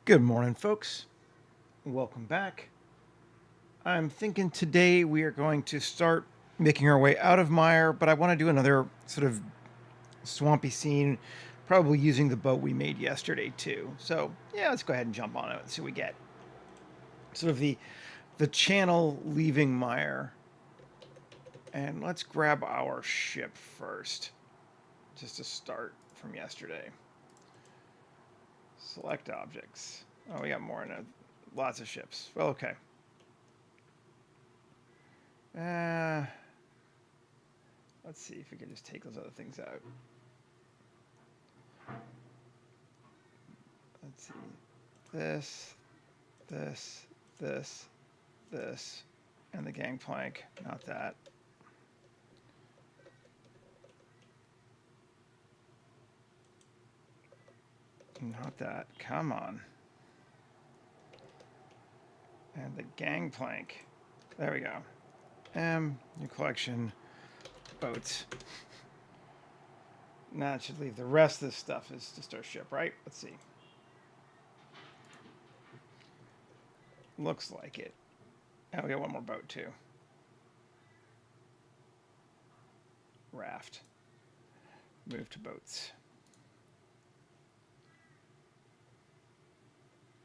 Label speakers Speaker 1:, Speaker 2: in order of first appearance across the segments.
Speaker 1: Good morning, folks. Welcome back. I'm thinking today we are going to start making our way out of Mire, but I want to do another sort of swampy scene, probably using the boat we made yesterday too. So yeah, let's go ahead and jump on it and see what we get. Sort of the channel leaving Mire, and let's grab our ship first, just to start from yesterday. Select objects. Oh, we got more in it. Lots of ships. Well, okay. Uh, let's see if we can just take those other things out. Let's see. This, this, this, this, and the gangplank. Not that. Not that. Come on. And the gangplank. There we go. New collection. Boats. Now it should leave. The rest of this stuff is just our ship, right? Let's see. Looks like it. Oh, we got one more boat too. Raft. Move to boats.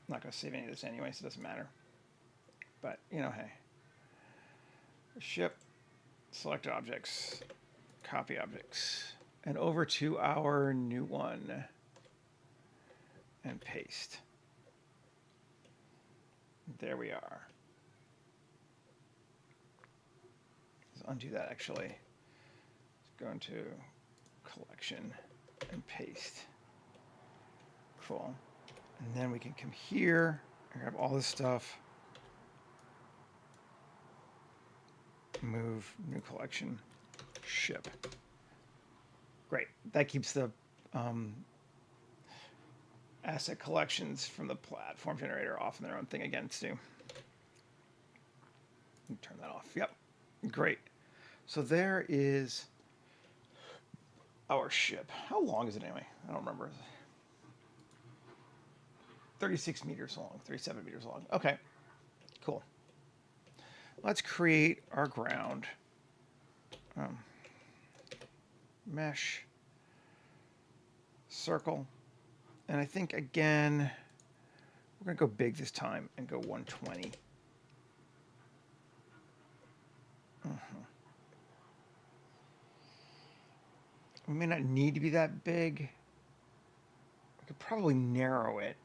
Speaker 1: I'm not going to save any of this anyway, so it doesn't matter. But, you know, hey. Ship. Select objects. Copy objects. And over to our new one. And paste. There we are. Let's undo that actually. Let's go into collection and paste. Cool. And then we can come here and grab all this stuff. Move new collection, ship. Great. That keeps the asset collections from the platform generator off in their own thing again, too. Turn that off. Yep. Great. So there is our ship. How long is it anyway? I don't remember. 36 meters long, 37 meters long. Okay, cool. Let's create our ground. Mesh, circle, and I think again, we're gonna go big this time and go 120. We may not need to be that big. We could probably narrow it.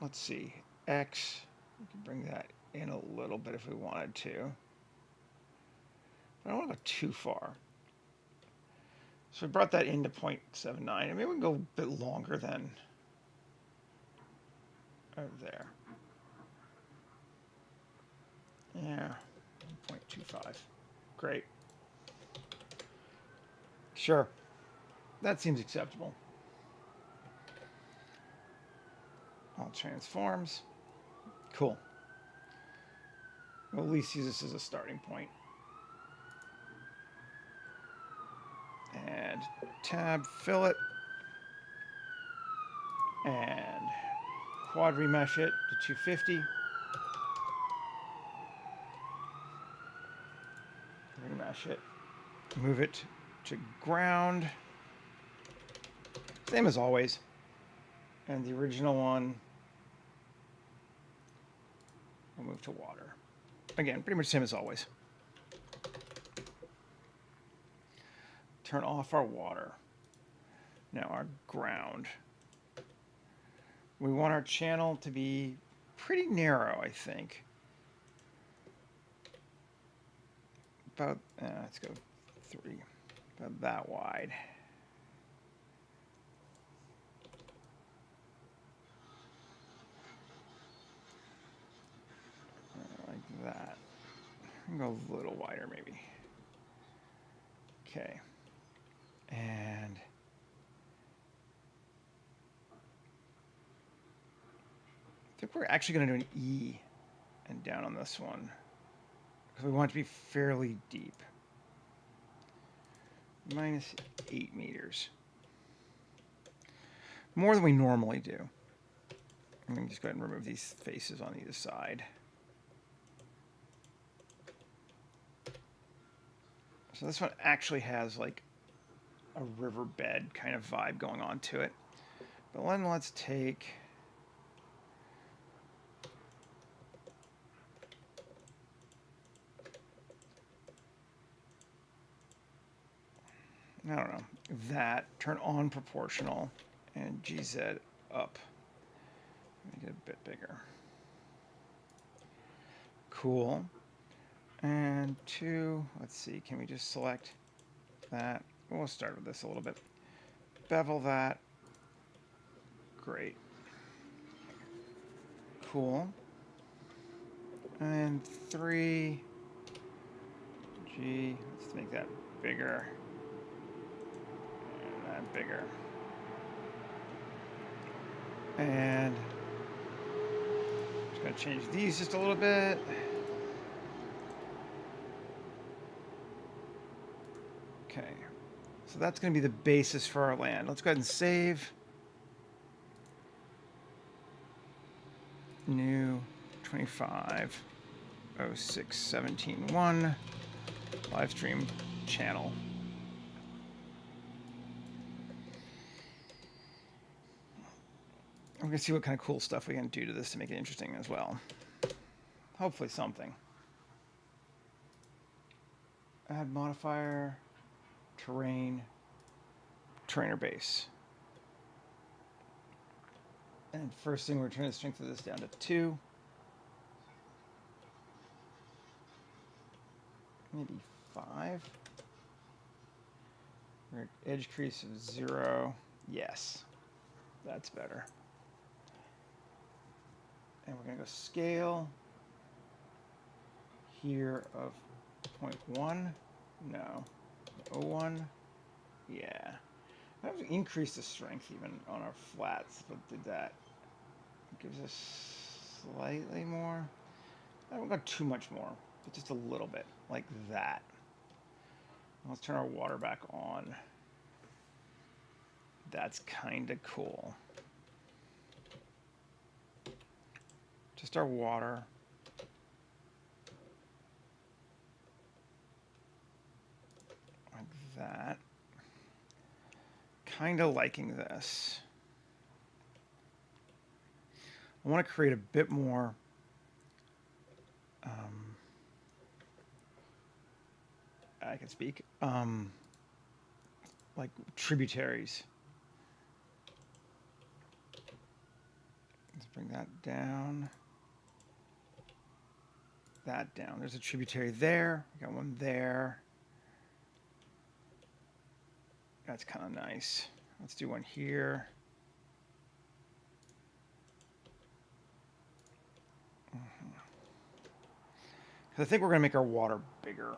Speaker 1: Let's see. X, we can bring that in a little bit if we wanted to. But I don't want to go too far. So we brought that into 0.79. I mean, we can go a bit longer than over there. Yeah, 0.25. Great. Sure. That seems acceptable. All transforms. Cool. We'll at least use this as a starting point. And tab, fill it. And quad remesh it to 250. Remesh it. Move it to ground. Same as always. And the original one will move to water. Again, pretty much same as always. Turn off our water. Now our ground. We want our channel to be pretty narrow, I think. About, let's go 3. About that wide. Like that. I'm gonna go a little wider maybe. Okay. And I think we're actually going to do an E and down on this one because we want it to be fairly deep. -8 meters. more than we normally do. I'm going to just go ahead and remove these faces on either side. So this one actually has like a riverbed kind of vibe going on to it. But then let's take... I don't know, that, turn on proportional, and GZ up. Make it a bit bigger. Cool. And 2, let's see, can we just select that? We'll start with this a little bit. Bevel that. Great. Cool. And 3, G, let's make that bigger. And that bigger. And I'm just going to change these just a little bit. Okay, so that's going to be the basis for our land. Let's go ahead and save. New 25.06.17.1 live stream channel. We're going to see what kind of cool stuff we can do to this to make it interesting as well. Hopefully something. Add modifier, terrain, trainer base. And first thing, we're turning the strength of this down to 2. Maybe 5. We're at edge crease of 0. Yes, that's better. And we're going to go scale here of 0.1. No. 0.1. Yeah. I have to increase the strength even on our flats, but did that. It gives us slightly more. I don't go too much more, but just a little bit, like that. Let's turn our water back on. That's kind of cool. Just our water. Like that. Kind of liking this. I want to create a bit more I can speak like tributaries. Let's bring that down. That down. There's a tributary there. We got one there. That's kind of nice. Let's do one here. Because I think we're going to make our water bigger.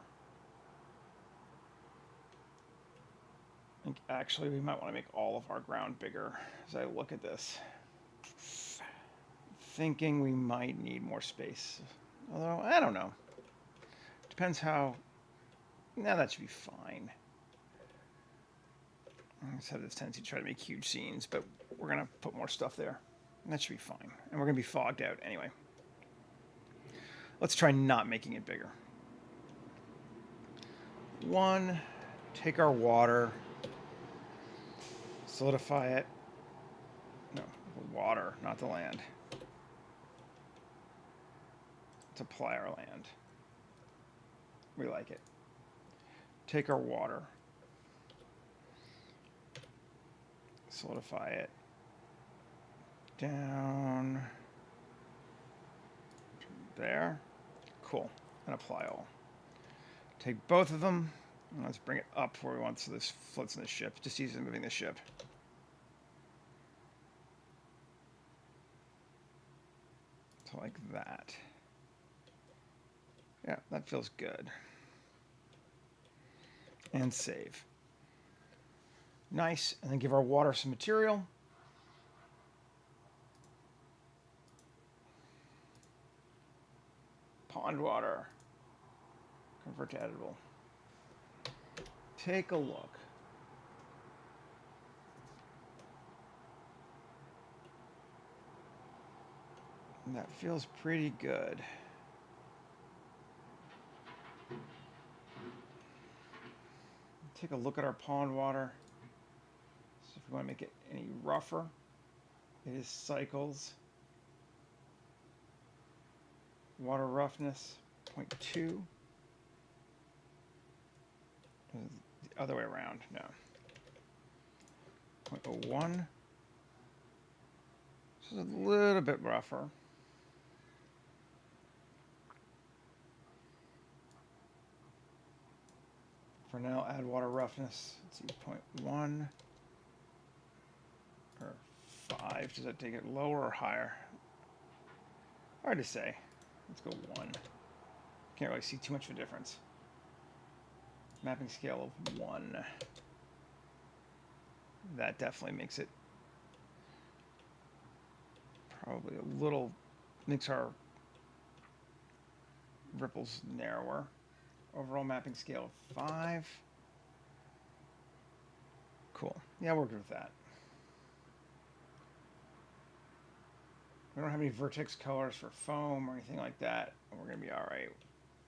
Speaker 1: I think actually we might want to make all of our ground bigger as I look at this. Thinking we might need more space. Although, I don't know. Depends how... Now that should be fine. I just have this tendency to try to make huge scenes, but we're going to put more stuff there. That should be fine. And we're going to be fogged out anyway. Let's try not making it bigger. 1, take our water, solidify it. No, the water, not the land. Let's apply our land. We like it. Take our water, solidify it down there. Cool. And apply all. Take both of them. And let's bring it up where we want so this floats in the ship. Just easy moving the ship. So like that. Yeah, that feels good. And save. Nice. And then give our water some material. Pond water. Convert to editable. Take a look. That feels pretty good. Take a look at our pond water. So if we want to make it any rougher, it is cycles. Water roughness, 0.2. The other way around, no. 0.01. This is a little bit rougher. For now, add water roughness. Let's see, 0.1 or 5. Does that take it lower or higher? Hard to say. Let's go 1. Can't really see too much of a difference. Mapping scale of 1. That definitely makes it probably a little, makes our ripples narrower. Overall mapping scale of 5. Cool. Yeah, we're good with that. We don't have any vertex colors for foam or anything like that. We're going to be all right.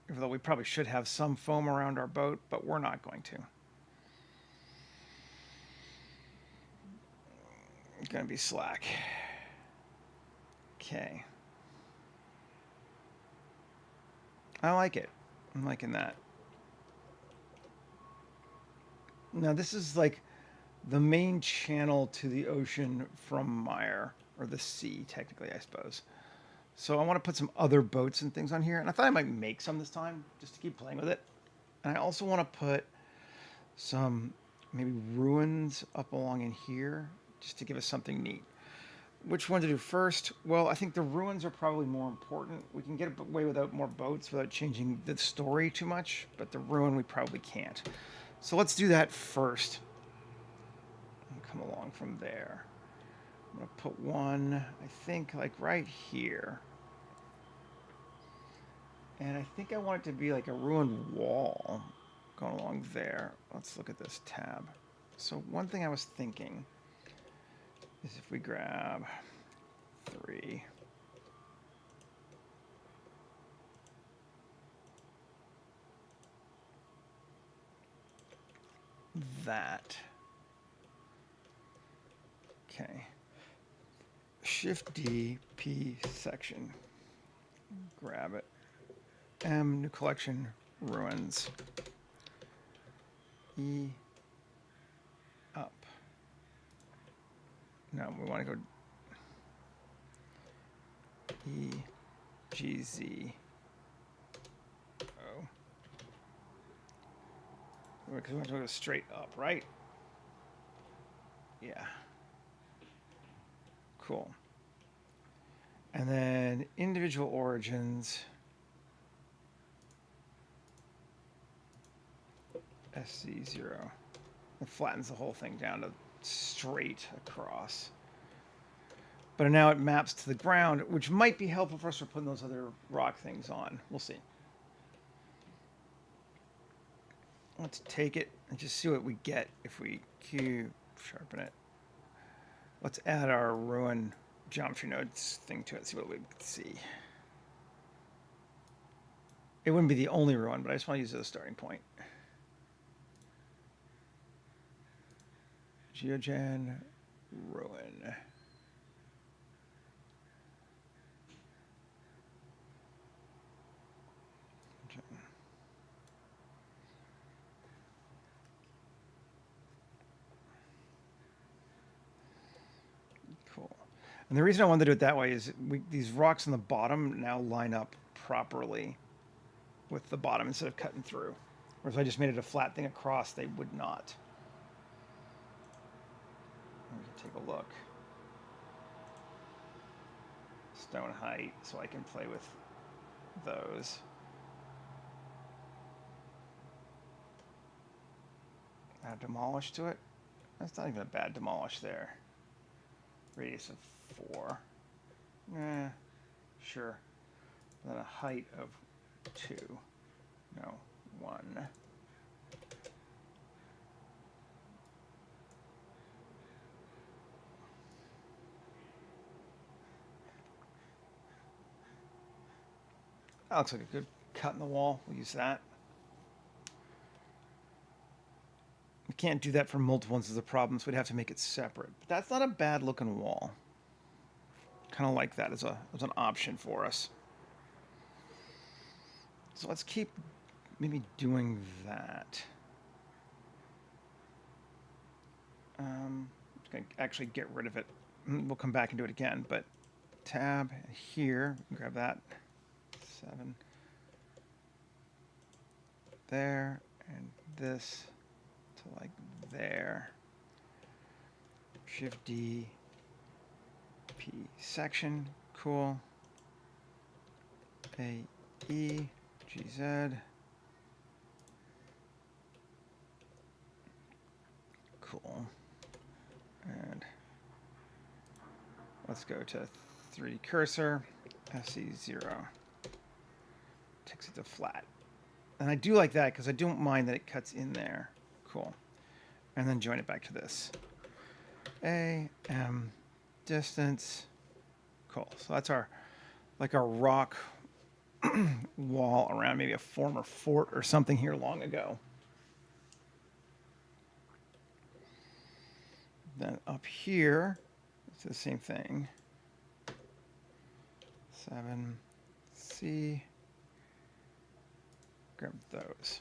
Speaker 1: Even though we probably should have some foam around our boat, but we're not going to. It's going to be slack. Okay. I like it. I'm liking that. Now this is like the main channel to the ocean from Meyer, or the sea, technically, I suppose. So I want to put some other boats and things on here, and I thought I might make some this time, just to keep playing with it. And I also want to put some maybe ruins up along in here, just to give us something neat. Which one to do first? Well, I think the ruins are probably more important. We can get away without more boats without changing the story too much, but the ruin we probably can't. So let's do that first. And come along from there. I'm going to put one, I think, like right here. And I think I want it to be like a ruined wall going along there. Let's look at this tab. So one thing I was thinking is if we grab 3. That. Okay. Shift D, P section. Grab it. M, new collection, ruins. E, up. No, we want to go E, G, Z, O. Because we want to go straight up, right? Yeah. Cool. And then individual origins. SC0. It flattens the whole thing down to straight across. But now it maps to the ground, which might be helpful for us for putting those other rock things on. We'll see. Let's take it and just see what we get if we Q sharpen it. Let's add our ruin geometry nodes thing to it, see what we can see. It wouldn't be the only ruin, but I just want to use it as a starting point. Geogen ruin. Cool. And the reason I wanted to do it that way is these rocks on the bottom now line up properly with the bottom instead of cutting through. Whereas if I just made it a flat thing across, they would not. We can take a look. Stone height, so I can play with those. Add demolish to it. That's not even a bad demolish there. Radius of 4. Sure. Then a height of 2. No, 1. That looks like a good cut in the wall. We'll use that. We can't do that for multiple ones as a problem, so we'd have to make it separate. But that's not a bad looking wall. Kind of like that as an option for us. So let's keep maybe doing that. I'm just going to actually get rid of it. We'll come back and do it again, but tab here, grab that, 7 there, and this to like there. Shift D, P section, cool. A, E, G, Z. Cool. And let's go to 3D cursor, SE0. Takes it to flat. And I do like that because I don't mind that it cuts in there. Cool. And then join it back to this. A, M, distance. Cool. So that's our, like our rock wall around maybe a former fort or something here long ago. Then up here, it's the same thing. 7, C, grab those.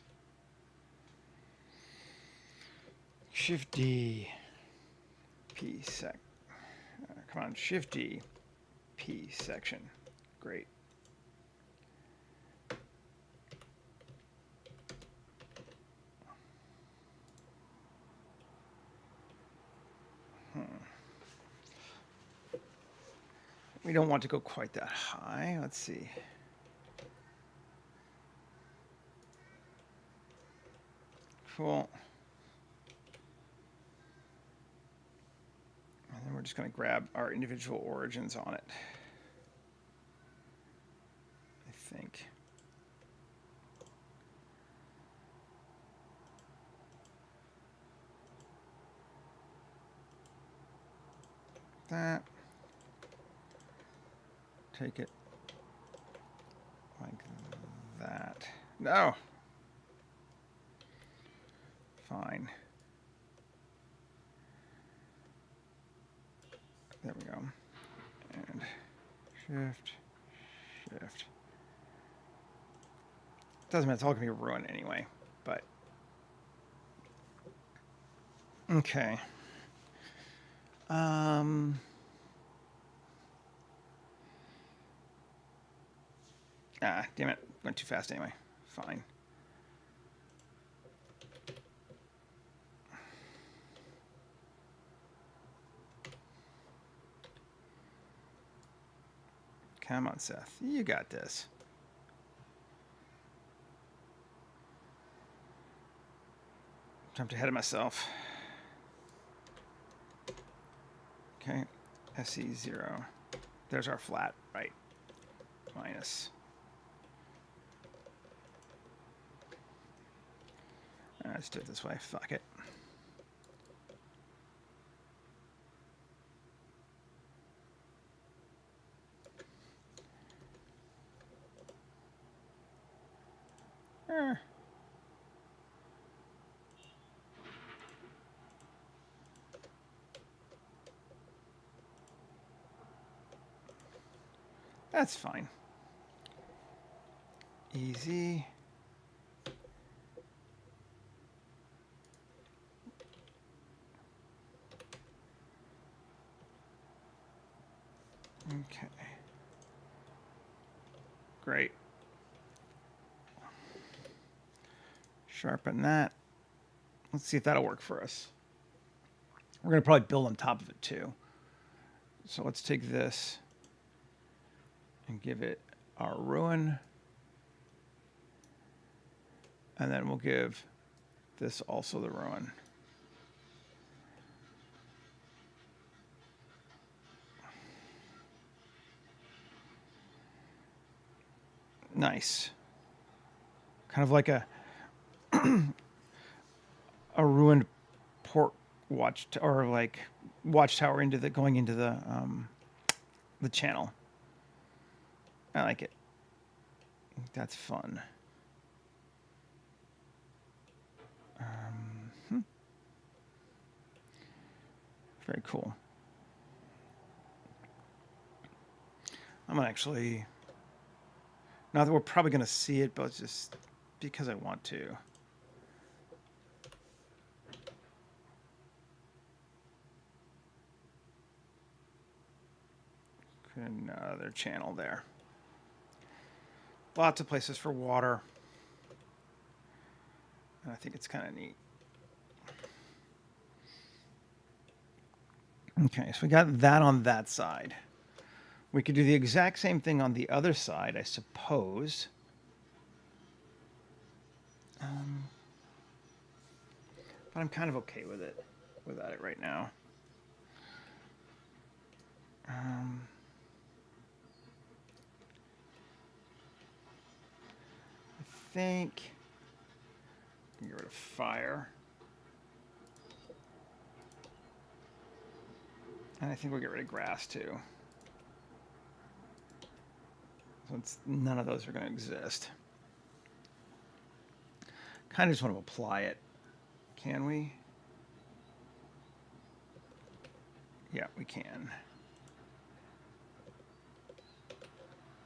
Speaker 1: Shift D, P sec. Come on, Shift D, P section. Great. We don't want to go quite that high. Let's see. Cool. And then we're just going to grab our individual origins on it. I think. That. Take it like that. No. Fine. There we go. And shift, shift. Doesn't matter, it's all gonna be ruined anyway, but okay. Ah, damn it. Went too fast anyway. Fine. Come on, Seth. You got this. Jumped ahead of myself. Okay. SE0. There's our flat, right? Minus. Let's do it this way. Fuck it. That's fine. Easy. Okay. Great. Sharpen that. Let's see if that'll work for us. We're going to probably build on top of it too. So let's take this and give it our ruin. And then we'll give this also the ruin. Nice. Kind of like a a ruined port watch or like watchtower into the going into the channel. I like it. That's fun. Very cool. I'm gonna actually, not that we're probably gonna see it, but it's just because I want to. Another channel there. Lots of places for water. And I think it's kind of neat. Okay, so we got that on that side. We could do the exact same thing on the other side, I suppose. But I'm kind of okay with it, without it right now. I think I can get rid of fire. And I think we'll get rid of grass too. Since none of those are going to exist. Kind of just want to apply it. Can we? Yeah, we can.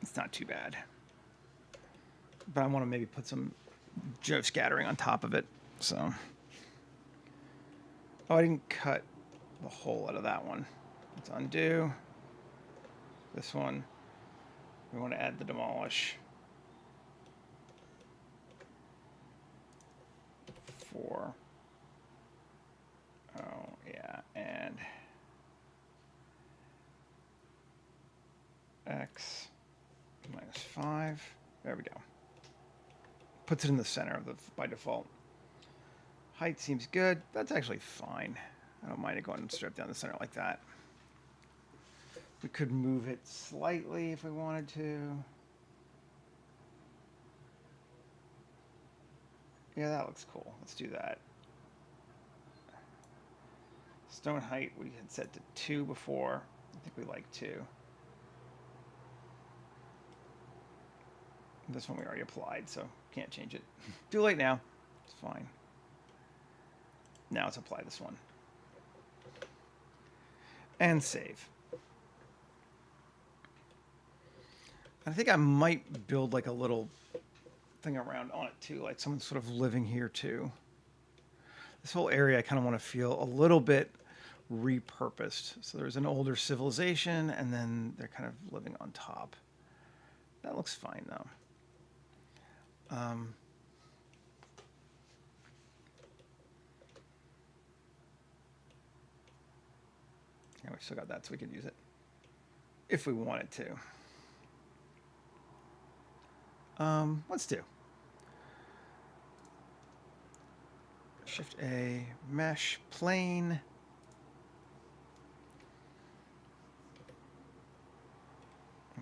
Speaker 1: It's not too bad. But I want to maybe put some Joe scattering on top of it. So. Oh, I didn't cut the hole out of that one. Let's undo. This one. We want to add the demolish. 4. Oh, yeah, and x minus 5. There we go. Puts it in the center of the by default. Height seems good. That's actually fine. I don't mind it going straight down the center like that. We could move it slightly if we wanted to. Yeah, that looks cool. Let's do that. Stone height we had set to 2 before. I think we like 2. This one we already applied, so can't change it. Too late now. It's fine. Now let's apply this one. And save. I think I might build like a little thing around on it too, like someone's sort of living here too. This whole area I kind of want to feel a little bit repurposed. So there's an older civilization and then they're kind of living on top. That looks fine though. Yeah, we still got that, so we could use it if we wanted to. Let's do Shift A, mesh, plane.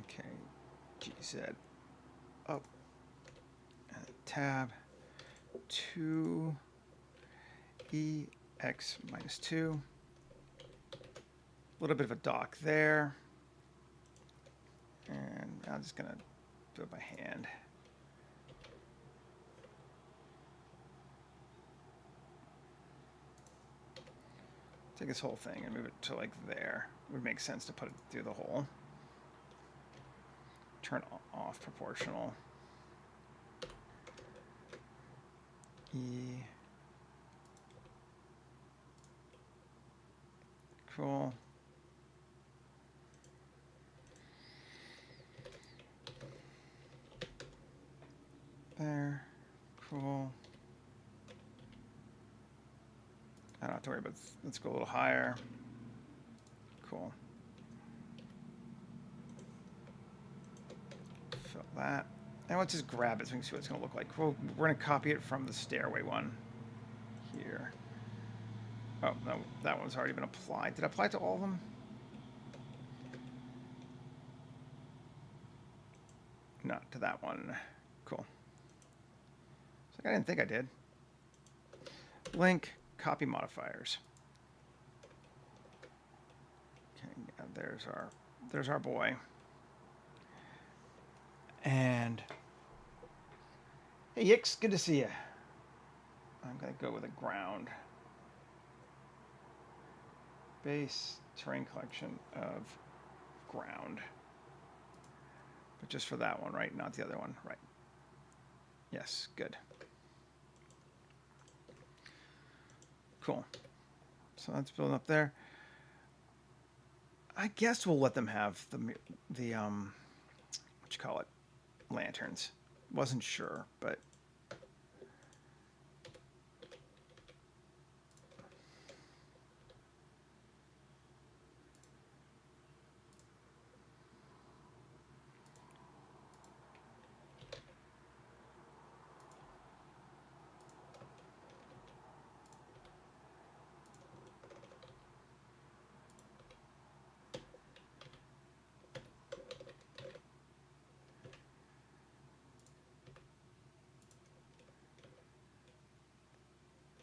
Speaker 1: Okay, GZ up, and tab 2 EX minus 2. A little bit of a dock there. And I'm just going to do it by hand. Take this whole thing and move it to like there. It would make sense to put it through the hole. Turn off proportional. E. Cool. There. Cool. I don't have to worry about this. Let's go a little higher. Cool. Fill that. And let's just grab it so we can see what it's going to look like. We're going to copy it from the stairway one here. Oh, no, that one's already been applied. Did I apply it to all of them? Not to that one. Cool. It's like I didn't think I did. Link, copy modifiers. Okay, yeah, there's our boy. And Hey, Yix, good to see you. I'm going to go with a ground. Base terrain collection of ground. But just for that one, right? Not the other one, right? Yes, good. Cool. So that's building up there. I guess we'll let them have the what you call it, lanterns. Wasn't sure, but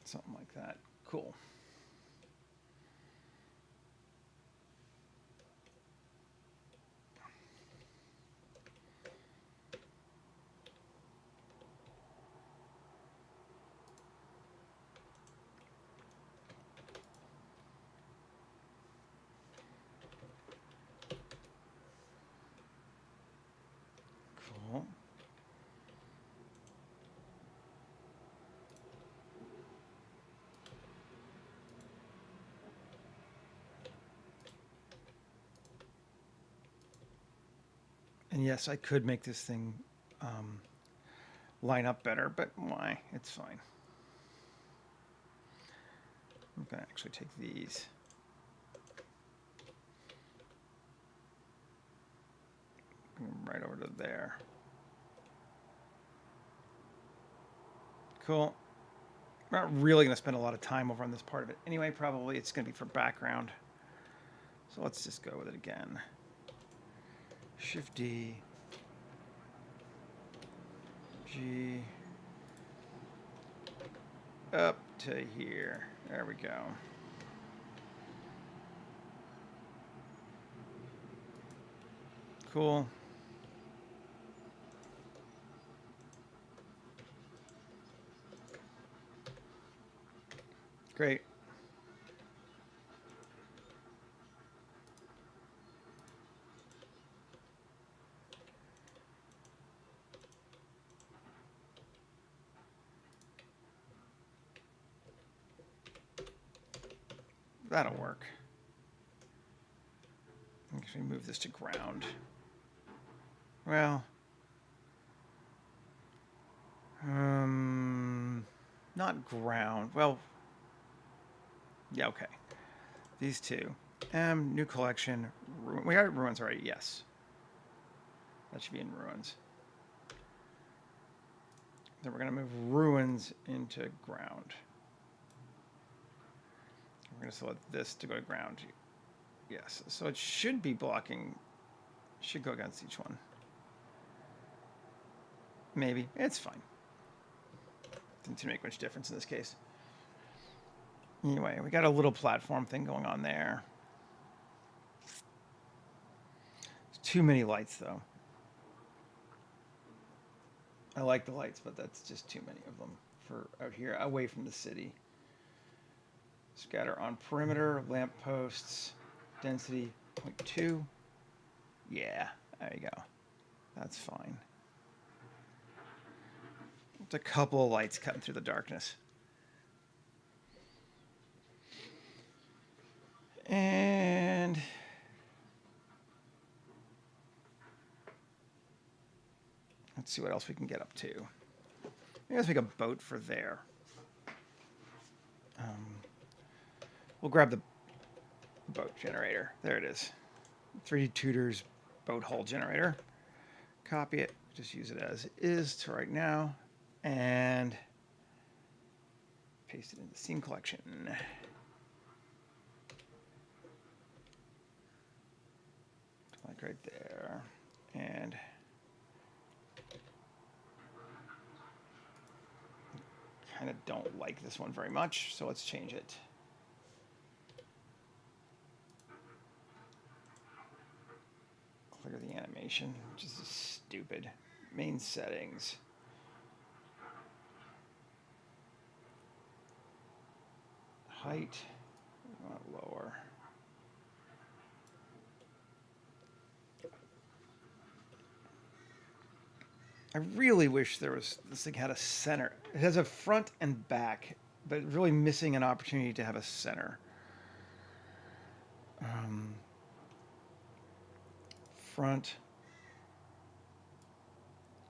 Speaker 1: something like that. Cool. Cool. And yes, I could make this thing line up better, but why? It's fine. I'm going to actually take these. Bring them right over to there. Cool. We're not really going to spend a lot of time over on this part of it. Anyway, probably it's going to be for background. So let's just go with it again. Shift D. G. Up to here. There we go. Cool. Great. That'll work. Actually move this to ground. Well, not ground. Well, yeah, okay. These two. New collection. We got ruins already. Yes. That should be in ruins. Then we're going to move ruins into ground. We're going to select this to go to ground. Yes. So it should be blocking. Should go against each one. Maybe. It's fine. Didn't seem to make much difference in this case. Anyway, we got a little platform thing going on there. There's too many lights, though. I like the lights, but that's just too many of them for out here, away from the city. Scatter on perimeter, lamp posts, density 0.2. Yeah, there you go. That's fine. It's a couple of lights cutting through the darkness. And let's see what else we can get up to. Maybe let's make a boat for there. We'll grab the boat generator. There it is. 3D Tutors boat hull generator. Copy it. Just use it as is to right now. And paste it in the scene collection. Like right there. And kind of don't like this one very much, so let's change it. Clear the animation, which is stupid. Main settings. height. We want it lower. I really wish this thing had a center. It has a front and back, but really missing an opportunity to have a center. Front.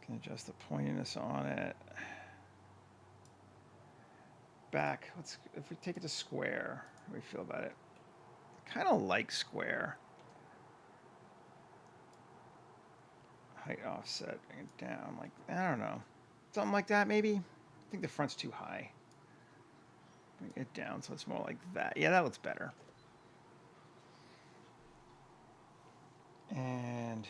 Speaker 1: Can adjust the pointiness on it. Back. If we take it to square, how do we feel about it? Kind of like square. Height offset, bring it down, like, I don't know. Something like that, maybe? I think the front's too high. Bring it down so it's more like that. Yeah, that looks better. And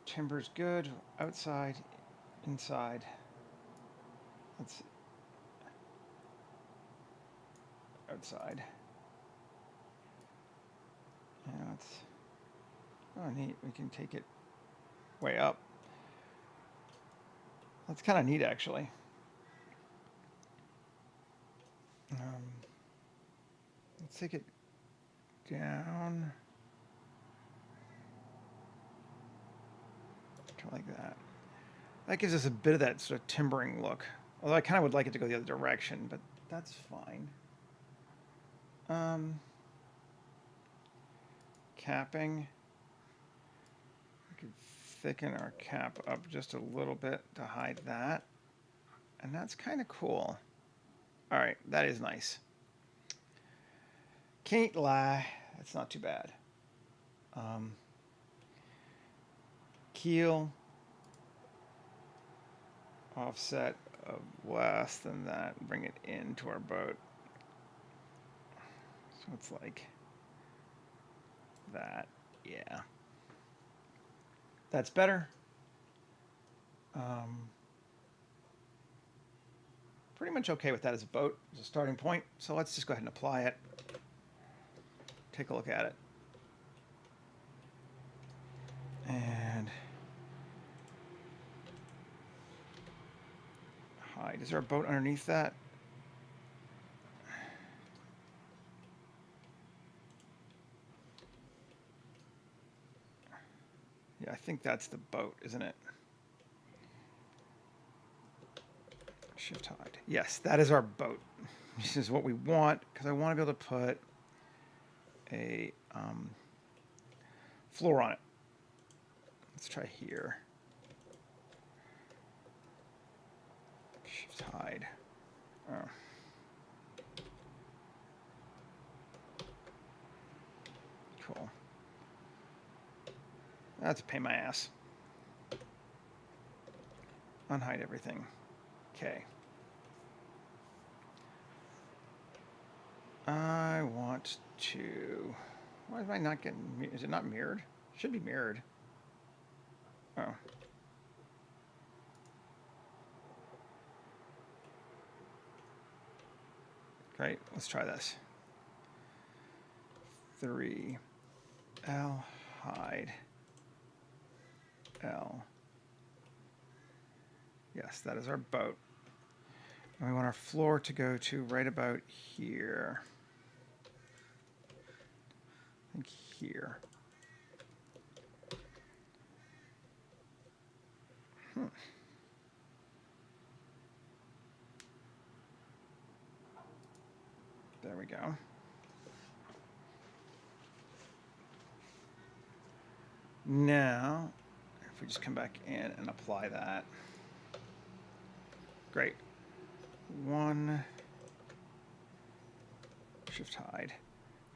Speaker 1: timber's good. Outside, inside. Let's see. Outside. Yeah, oh, neat. We can take it way up. That's kind of neat, actually. Let's take it down to like that. That gives us a bit of that sort of timbering look. Although I kind of would like it to go the other direction, but that's fine. Capping. We could thicken our cap up just a little bit to hide that. And that's kind of cool. All right, that is nice. Can't lie, that's not too bad. Keel. Offset of less than that. Bring it into our boat. So it's like that. Yeah. That's better. Pretty much okay with that as a boat, as a starting point. So let's just go ahead and apply it. Take a look at it. And hide. Is there a boat underneath that? Yeah, I think that's the boat, isn't it? Shift hide. Yes, that is our boat. This is what we want, because I want to be able to put a floor on it. Let's try here. Shift hide. Oh. Cool. That's a pain in my ass. Unhide everything. Okay. I want to... Why am I not getting... Is it not mirrored? It should be mirrored. Oh. Great. Let's try this. 3. L. Hide. L. Yes, that is our boat. And we want our floor to go to right about here. I think here. There we go. Now, if we just come back in and apply that. Great. 1. Shift hide.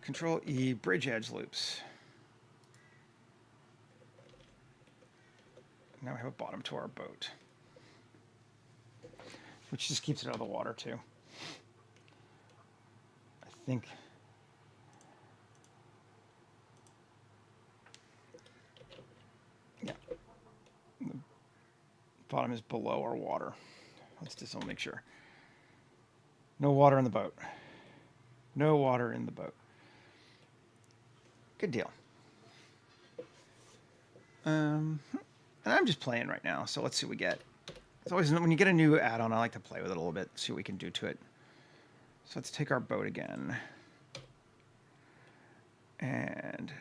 Speaker 1: Control E, bridge edge loops. Now we have a bottom to our boat, which just keeps it out of the water too. I think. Yeah. The bottom is below our water. Let's just make sure. No water in the boat. No water in the boat. Good deal. And I'm just playing right now, so let's see what we get. It's always, when you get a new add-on, I like to play with it a little bit, see what we can do to it. So let's take our boat again. And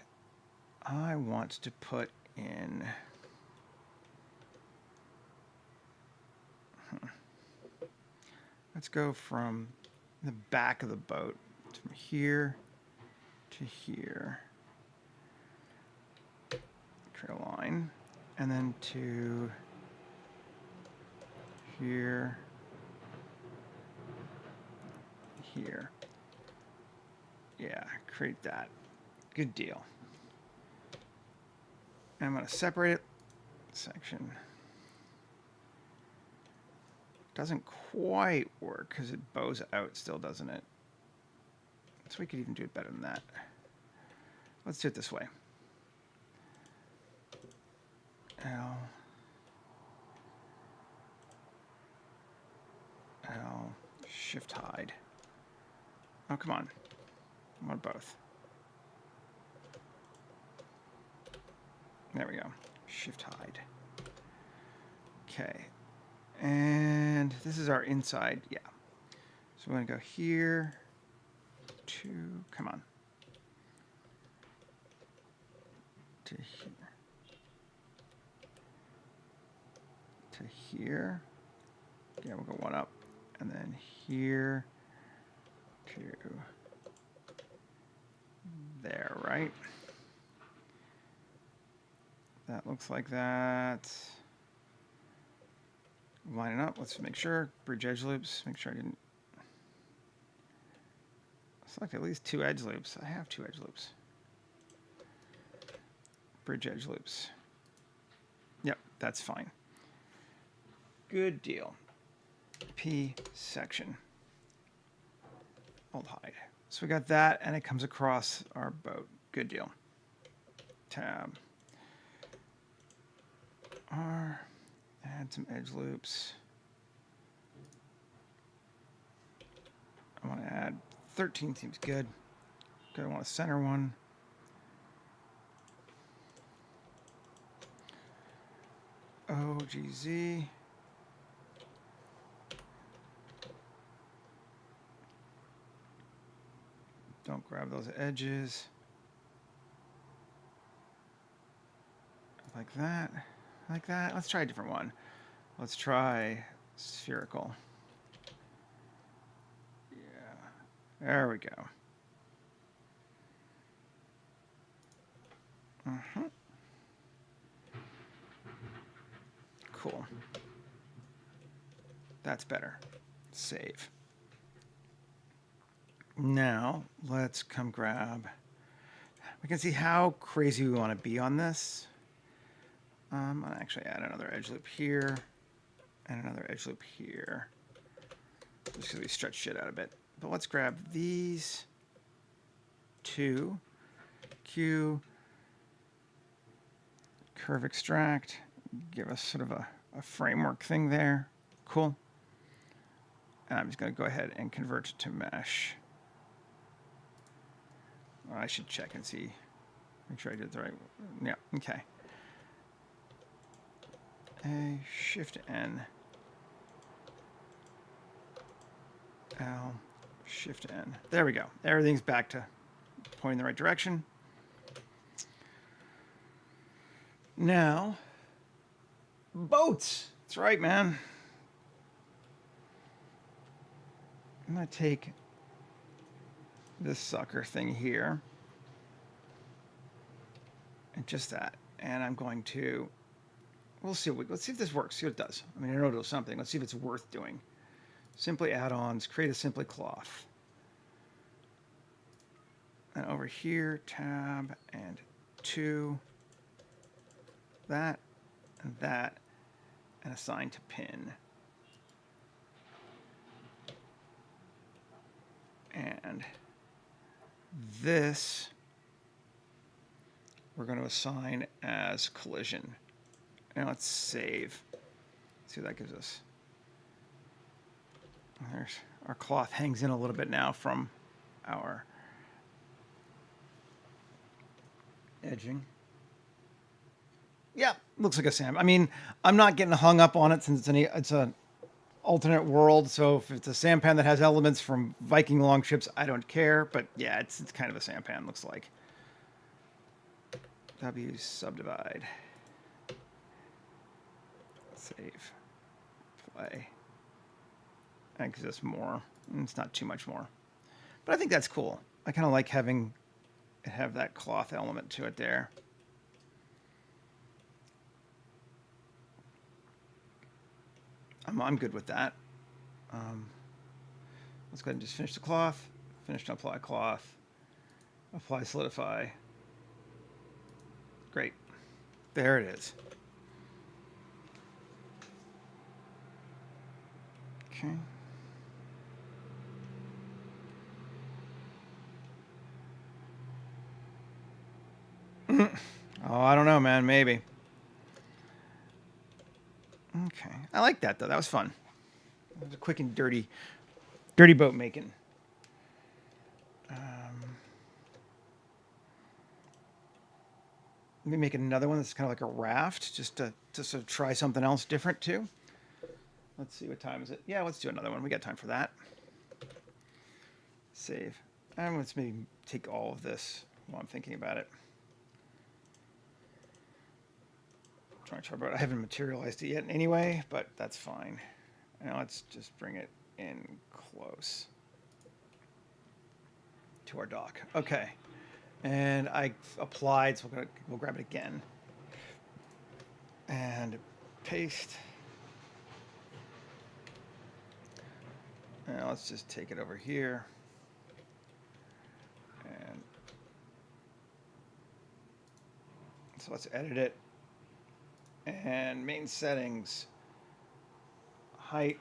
Speaker 1: I want to put in... Let's go from the back of the boat, from here to here. Create a line. And then to here, here. Yeah, create that. Good deal. And I'm going to separate it. Section. Doesn't quite work because it bows out still, doesn't it? So we could even do it better than that. Let's do it this way. L. L. Shift hide. Oh, come on. I want both. There we go. Shift hide. Okay. And this is our inside. Yeah. So we're going to go here to, come on, to here. To here. Yeah, we'll go one up. And then here to there, right? That looks like that. Line it up. Let's make sure. Bridge edge loops. Make sure I didn't select at least 2 edge loops. I have 2 edge loops. Bridge edge loops. Yep, that's fine. Good deal. P section. Alt hide. So we got that, and it comes across our boat. Good deal. Tab. R. Add some edge loops. I want to add 13, seems good. I want a center one. OGZ. Don't grab those edges. Like that. Like that. Let's try a different one. Let's try spherical. Yeah. There we go. Cool. That's better. Save. Now, let's come grab... We can see how crazy we want to be on this. I'm going to actually add another edge loop here and another edge loop here. Just because we stretch shit out a bit. But let's grab these two. Q. Curve extract. Give us sort of a framework thing there. Cool. And I'm just going to go ahead and convert to mesh. Well, I should check and see. Make sure I did the right. Yeah, okay. A, Shift N, L, Shift N. There we go. Everything's back to pointing in the right direction. Now, boats. That's right, man. I'm going to take this sucker thing here and just that. And I'm going to... let's see if this works. See what it does. I mean, I know it'll do something. Let's see if it's worth doing. Simply add-ons. Create a simply cloth. And over here, tab and 2. That and that, and assign to pin. And this we're going to assign as collision. Now let's save. See what that gives us. There's our cloth hangs in a little bit now from our edging. Yeah, Looks like a sampan. I mean, I'm not getting hung up on it since it's an alternate world. So if it's a sampan that has elements from Viking longships, I don't care. But yeah, it's kind of a sampan. Looks like. W subdivide. Save. Play. That gives us more. It's not too much more, but I think that's cool. I kind of like have that cloth element to it there. I'm good with that. Let's go ahead and just finish the cloth. Finish to apply cloth. Apply solidify. Great. There it is. Okay. Oh, I don't know, man. Maybe. Okay. I like that, though. That was fun. It was a quick and dirty boat making. Maybe make another one that's kind of like a raft, just to sort of try something else different, too. Let's see, what time is it? Yeah, let's do another one. We got time for that. Save. And let's maybe take all of this while I'm thinking about it. I haven't materialized it yet anyway, but that's fine. Now let's just bring it in close to our dock. Okay. And I applied, so we'll grab it again. And paste. Now let's just take it over here. And so let's edit it. And main settings, height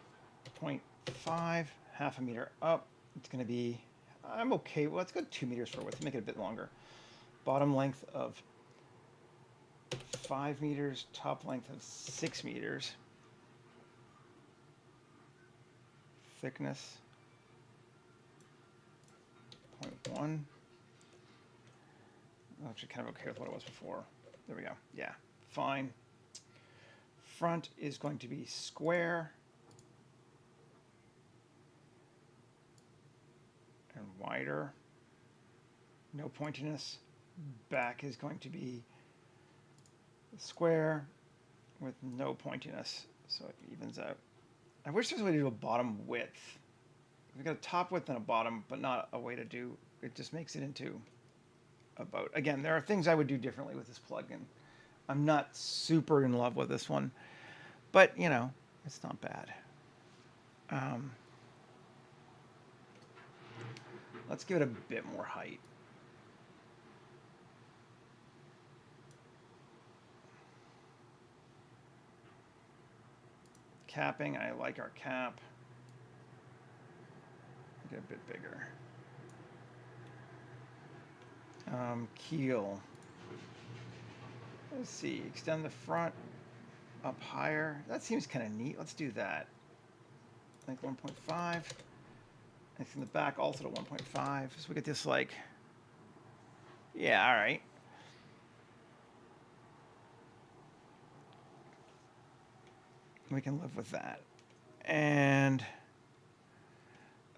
Speaker 1: 0.5, half a meter up. It's going to be, I'm okay. Well, let's go 2 meters for width, make it a bit longer. Bottom length of 5 meters, top length of 6 meters. Thickness 0.1. I'm actually kind of okay with what it was before. There we go. Yeah, fine. Front is going to be square and wider. No pointiness. Back is going to be square with no pointiness, so it evens out. I wish there was a way to do a bottom width. We've got a top width and a bottom, but not a way to do. It just makes it into a boat. Again, there are things I would do differently with this plugin. I'm not super in love with this one, but you know, it's not bad. Let's give it a bit more height. Capping, I like our cap. Get a bit bigger. Keel. Let's see, extend the front up higher. That seems kind of neat. Let's do that. I think 1.5. Extend the back also to 1.5. So we get this like, yeah, all right. We can live with that. And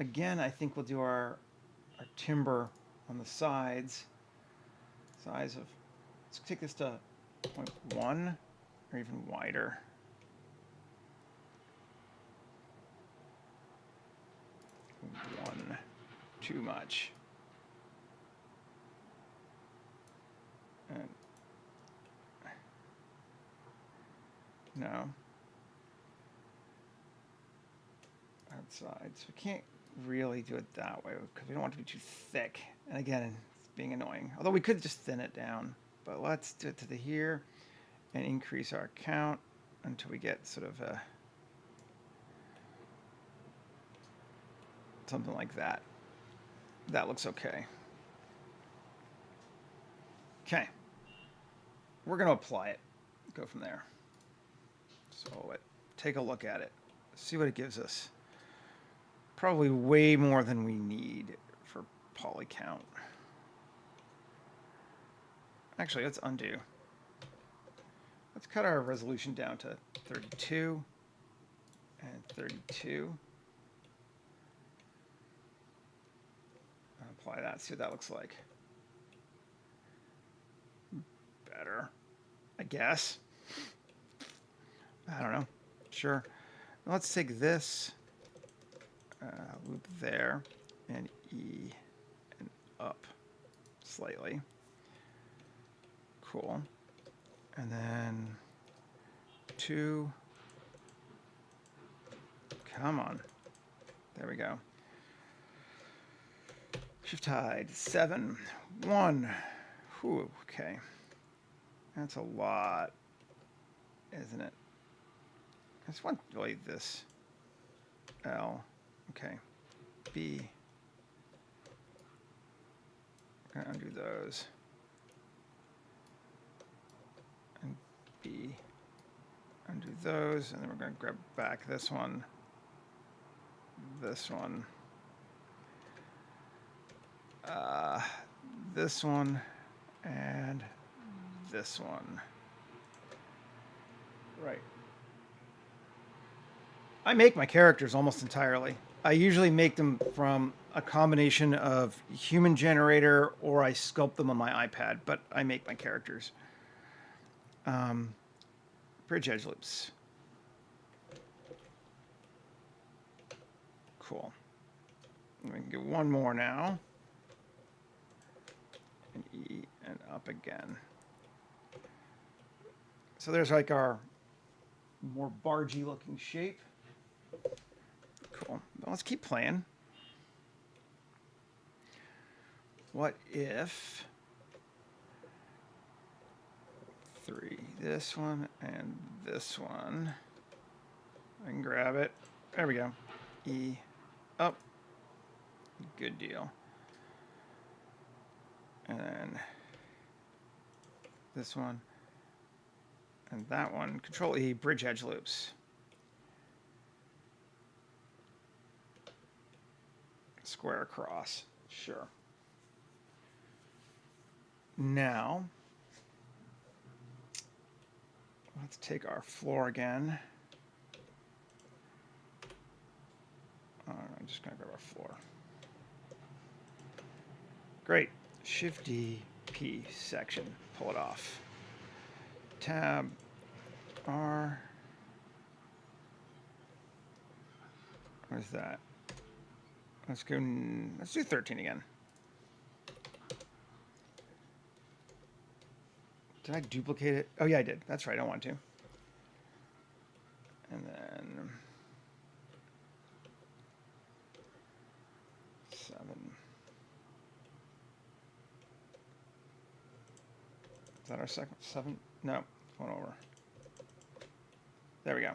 Speaker 1: again, I think we'll do our timber on the sides. Size of, let's take this to 0.1 or even wider. One, too much. And no. Outside, so we can't really do it that way because we don't want it to be too thick. And again, it's being annoying. Although we could just thin it down, but let's do it to the here and increase our count until we get sort of a something like that. That looks okay. Okay, we're going to apply it. Go from there. So take a look at it. See what it gives us. Probably way more than we need for poly count. Actually, let's undo. Let's cut our resolution down to 32 and 32. Apply that, see what that looks like. Better, I guess. I don't know. Sure. Let's take this loop there and E and up slightly. Cool. And then 2. Come on. There we go. Shift hide. 7. 1. Whew, okay. That's a lot, isn't it? I just want really this. L. Okay. B. I'm going to undo those. And B. Undo those. And then we're going to grab back this one. This one. This one. And this one. Right. I make my characters almost entirely. I usually make them from a combination of human generator or I sculpt them on my iPad, but I make my characters. Bridge edge loops. Cool. We can get one more now. And E and up again. So there's like our more bargy looking shape. Cool. Well, let's keep playing. What if 3, this one and this one. I can grab it. There we go. E up. Good deal. And then this one and that one. Control E, bridge edge loops. Square across. Sure. Now, let's take our floor again. I'm just going to grab our floor. Great. Shift D, P, section. Pull it off. Tab, R. Where's that? Let's go. Let's do 13 again. Did I duplicate it? Oh yeah, I did. That's right. I want to. And then 7. Is that our second 7? No, one over. There we go.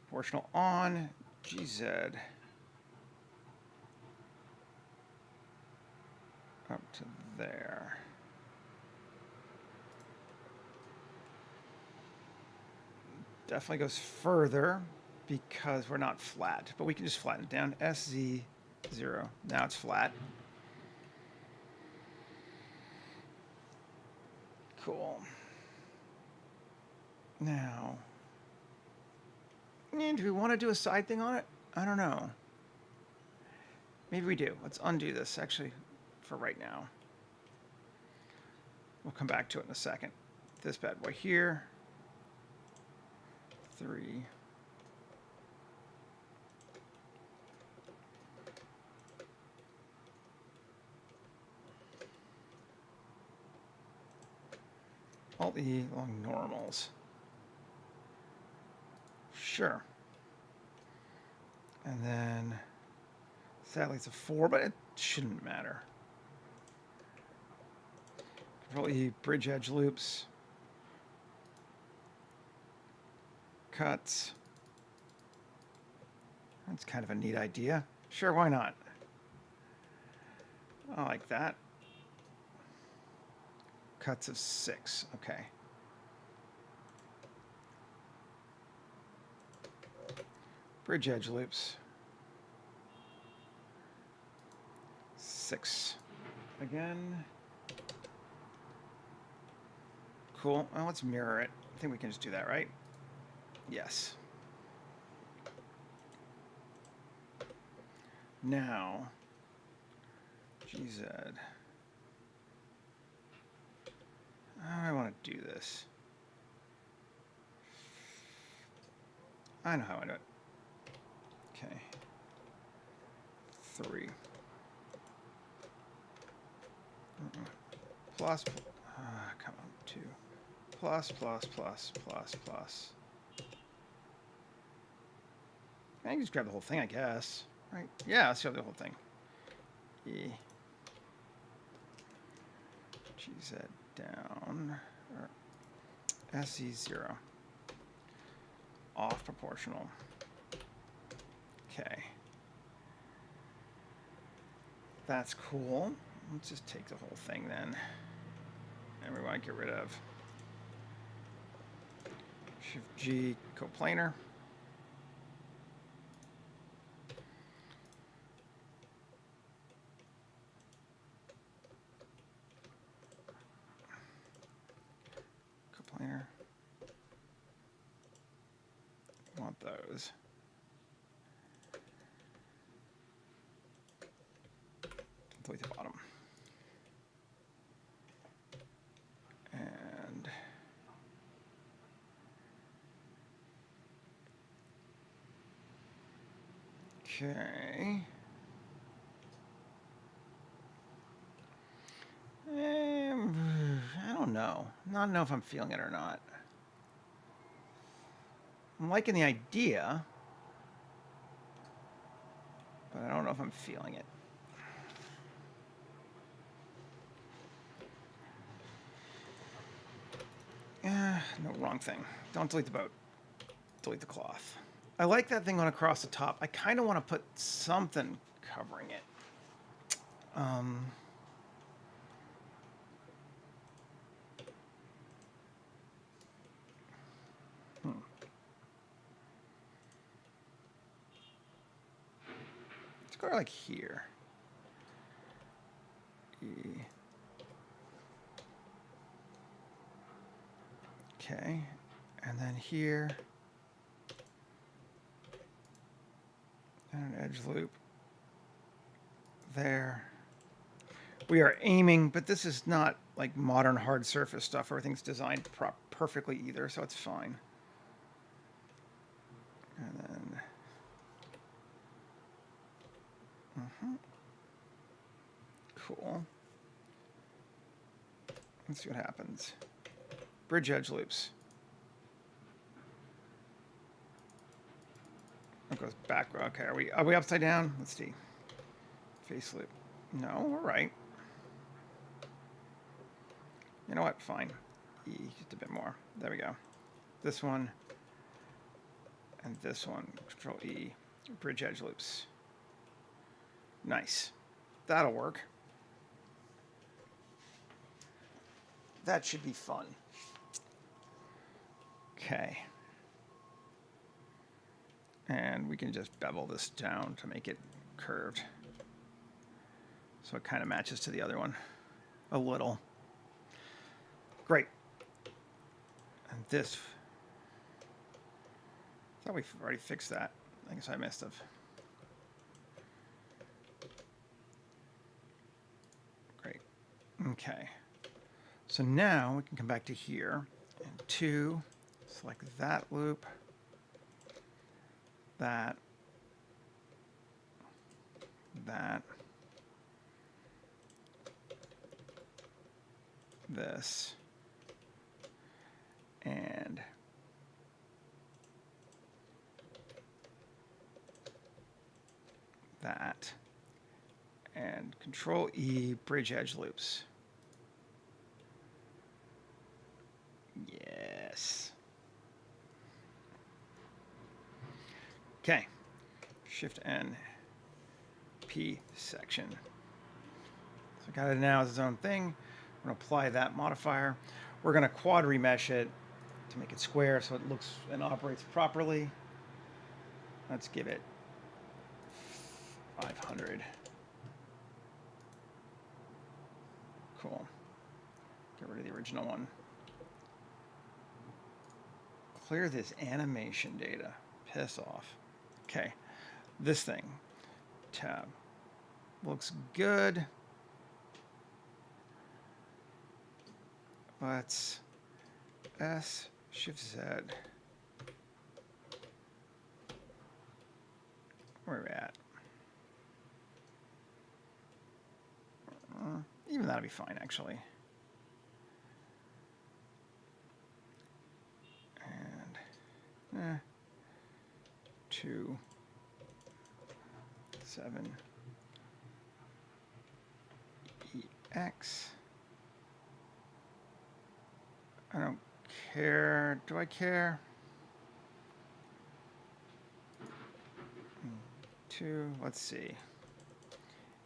Speaker 1: Proportional on GZ. Up to there. Definitely goes further because we're not flat, but we can just flatten it down. SZ0. Now it's flat. Cool. Now, do we want to do a side thing on it? I don't know. Maybe we do. Let's undo this actually for right now. We'll come back to it in a second. This bad boy here. 3. Alt E along normals. Sure. And then sadly it's a 4, but it shouldn't matter. Control E, bridge edge loops. Cuts. That's kind of a neat idea. Sure, why not? I like that. Cuts of 6. Okay. Bridge edge loops. 6. Again. Cool. Well, let's mirror it. I think we can just do that, right? Yes. Now, GZ. How do I want to do this? I know how I do it. Okay. 3. Plus, come on, 2. Plus. I can just grab the whole thing, I guess. Right? Yeah, let's grab the whole thing. E. GZ down. Or SE0. Off proportional. Okay. That's cool. Let's just take the whole thing then. And we want to get rid of Shift G coplanar. Coplanar. Want those. Delete the bottom. And okay. I don't know. Not know if I'm feeling it or not. I'm liking the idea, but I don't know if I'm feeling it. No, wrong thing. Don't delete the boat. Delete the cloth. I like that thing going across the top. I kind of want to put something covering it. Let's go like here. E. Okay, and then here, and an edge loop there. We are aiming, but this is not like modern hard surface stuff. Everything's designed perfectly either, so it's fine. And then, cool. Let's see what happens. Bridge edge loops. It goes back. Okay, are we upside down? Let's see. Face loop. No, we're right. You know what? Fine. E, just a bit more. There we go. This one and this one. Control E. Bridge edge loops. Nice. That'll work. That should be fun. Okay. And we can just bevel this down to make it curved. So it kind of matches to the other one a little. Great. And this, I thought we've already fixed that. I guess I missed have. Great. Okay. So now we can come back to here and 2, select that loop, that, this, and that, and Control E, bridge edge loops. Yes. Okay. Shift N, P section. So got it now as its own thing. I'm going to apply that modifier. We're going to quad remesh it to make it square so it looks and operates properly. Let's give it 500. Cool. Get rid of the original one. clear this animation data. Piss off. Okay, this thing. Tab. Looks good. Let's S, Shift Z. Where are we at? Even that'll be fine, actually. And 2, 7, EX. I don't care. Do I care? 2, let's see.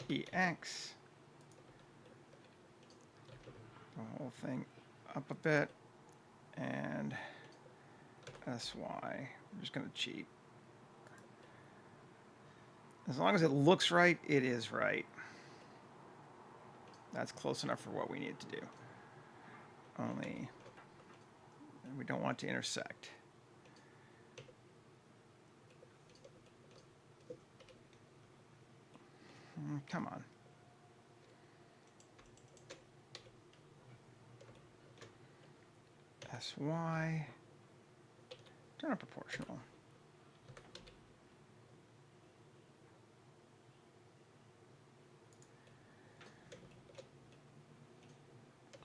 Speaker 1: EX. The whole thing up a bit. And SY. I'm just going to cheat. As long as it looks right, it is right. That's close enough for what we need to do. Only we don't want to intersect. Come on. SY. Turn on proportional.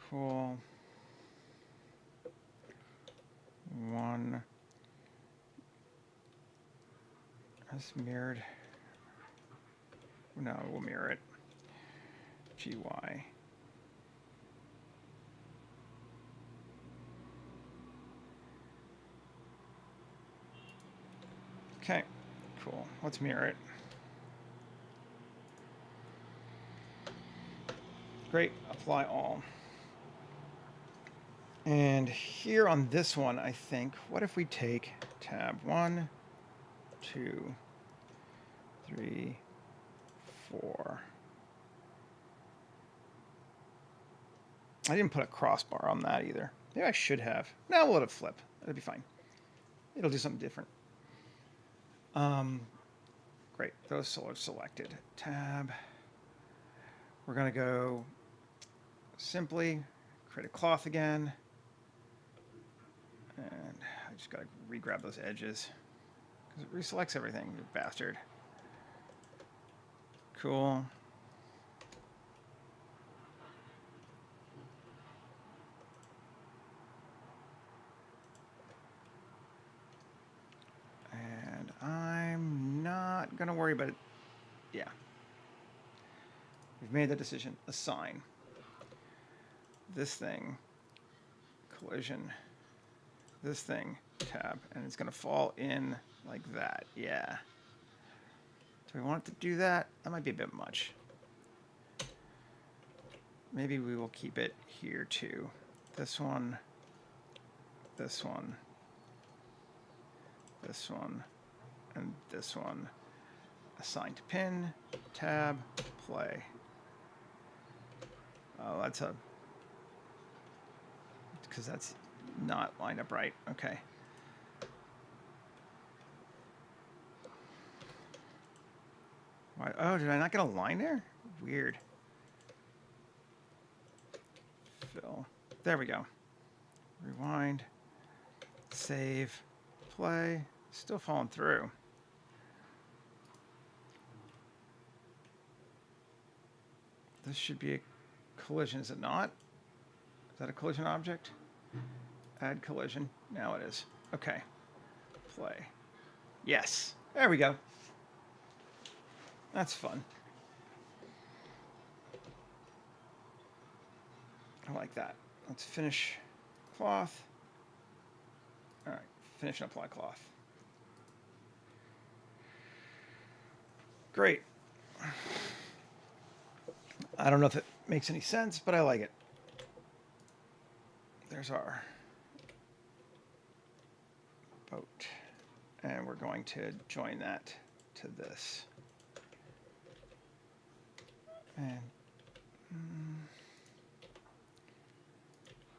Speaker 1: Cool. 1. That's mirrored. No, we'll mirror it. GY. Okay, cool. Let's mirror it. Great, apply all. And here on this one, I think, what if we take tab 1, 2, 3, 4. I didn't put a crossbar on that either. Maybe I should have. No, we'll let it flip. That'll be fine. It'll do something different. Great, those are selected. Tab. We're going to go simply create a cloth again. And I just got to re-grab those edges because it reselects everything, you bastard. Cool. And I'm not going to worry about it. Yeah. We've made the decision. Assign. This thing, collision. This thing, tab. And it's going to fall in like that. Yeah. Do we want it to do that? That might be a bit much. Maybe we will keep it here too. This one, this one, this one, and this one. Assign to pin, tab, play. Oh, that's a... because that's not lined up right. Okay. Why? Oh, did I not get a line there? Weird. Fill. There we go. Rewind. Save. Play. Still falling through. This should be a collision, is it not? Is that a collision object? Add collision. Now it is. Okay. Play. Yes. There we go. That's fun. I like that. Let's finish cloth. All right. Finish and apply cloth. Great. I don't know if it makes any sense, but I like it. There's our boat. And we're going to join that to this. And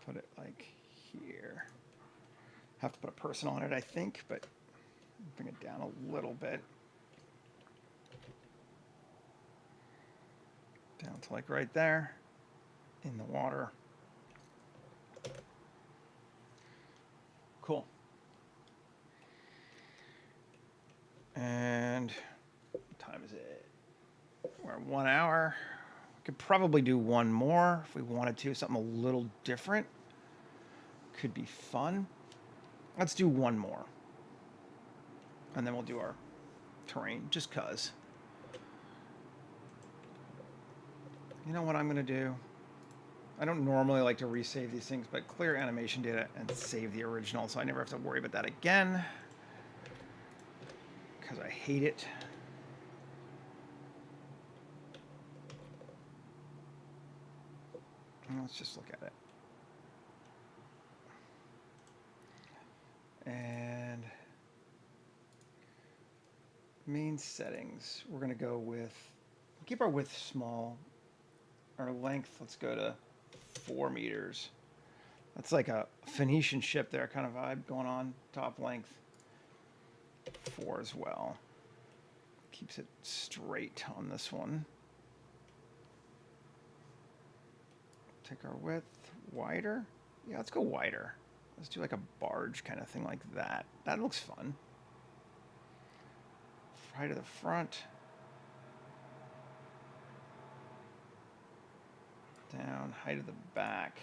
Speaker 1: put it like here. Have to put a person on it, I think, but bring it down a little bit. Down to like right there in the water. Cool. And what time is it? We're at 1 hour. We could probably do one more if we wanted to, something a little different. Could be fun. Let's do one more. And then we'll do our terrain, just cause. You know what I'm gonna do? I don't normally like to resave these things, but clear animation data and save the original, so I never have to worry about that again. Because I hate it. And let's just look at it. And main settings, we're gonna go with, keep our width small. Our length, let's go to 4 meters. That's like a Phoenician ship there kind of vibe going on. Top length 4 as well. Keeps it straight on this one. Take our width wider. Yeah, let's go wider. Let's do like a barge kind of thing like that. That looks fun. Height of the front. Down, height of the back.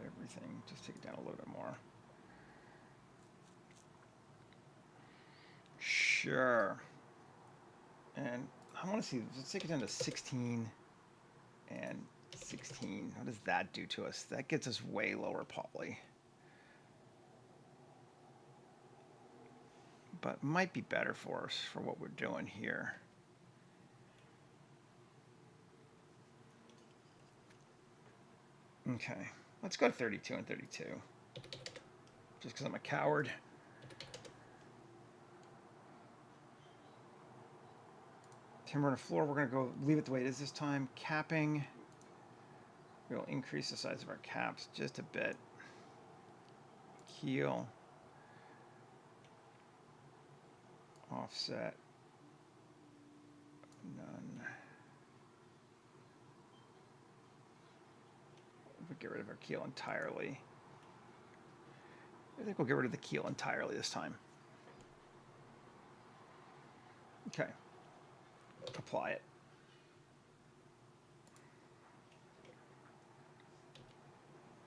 Speaker 1: Everything, just take it down a little bit more. Sure. And I want to see, let's take it down to 16 and 16. What does that do to us? That gets us way lower poly. But might be better for us for what we're doing here. Okay, let's go to 32 and 32. Just because I'm a coward. Timber on the floor, we're going to go leave it the way it is this time. Capping, we'll increase the size of our caps just a bit. Keel. Offset. None. We'll get rid of our keel entirely. I think we'll get rid of the keel entirely this time. Okay. Apply it.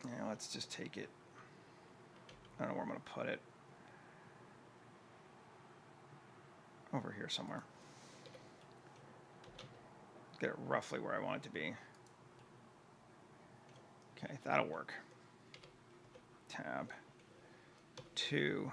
Speaker 1: Now let's just take it. I don't know where I'm going to put it. Over here somewhere. Get it roughly where I want it to be. Okay, that'll work. Tab 2.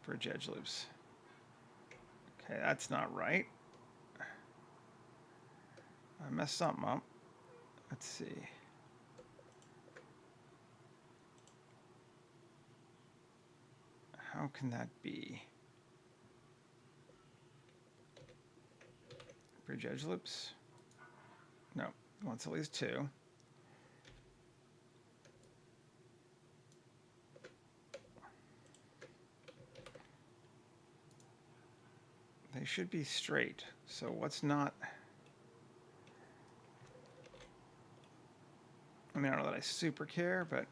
Speaker 1: Bridge edge loops. Okay, that's not right. I messed something up. Let's see. How can that be? Bridge edge loops? No, wants at least 2. They should be straight. So what's not? I mean, I don't know that I super care, but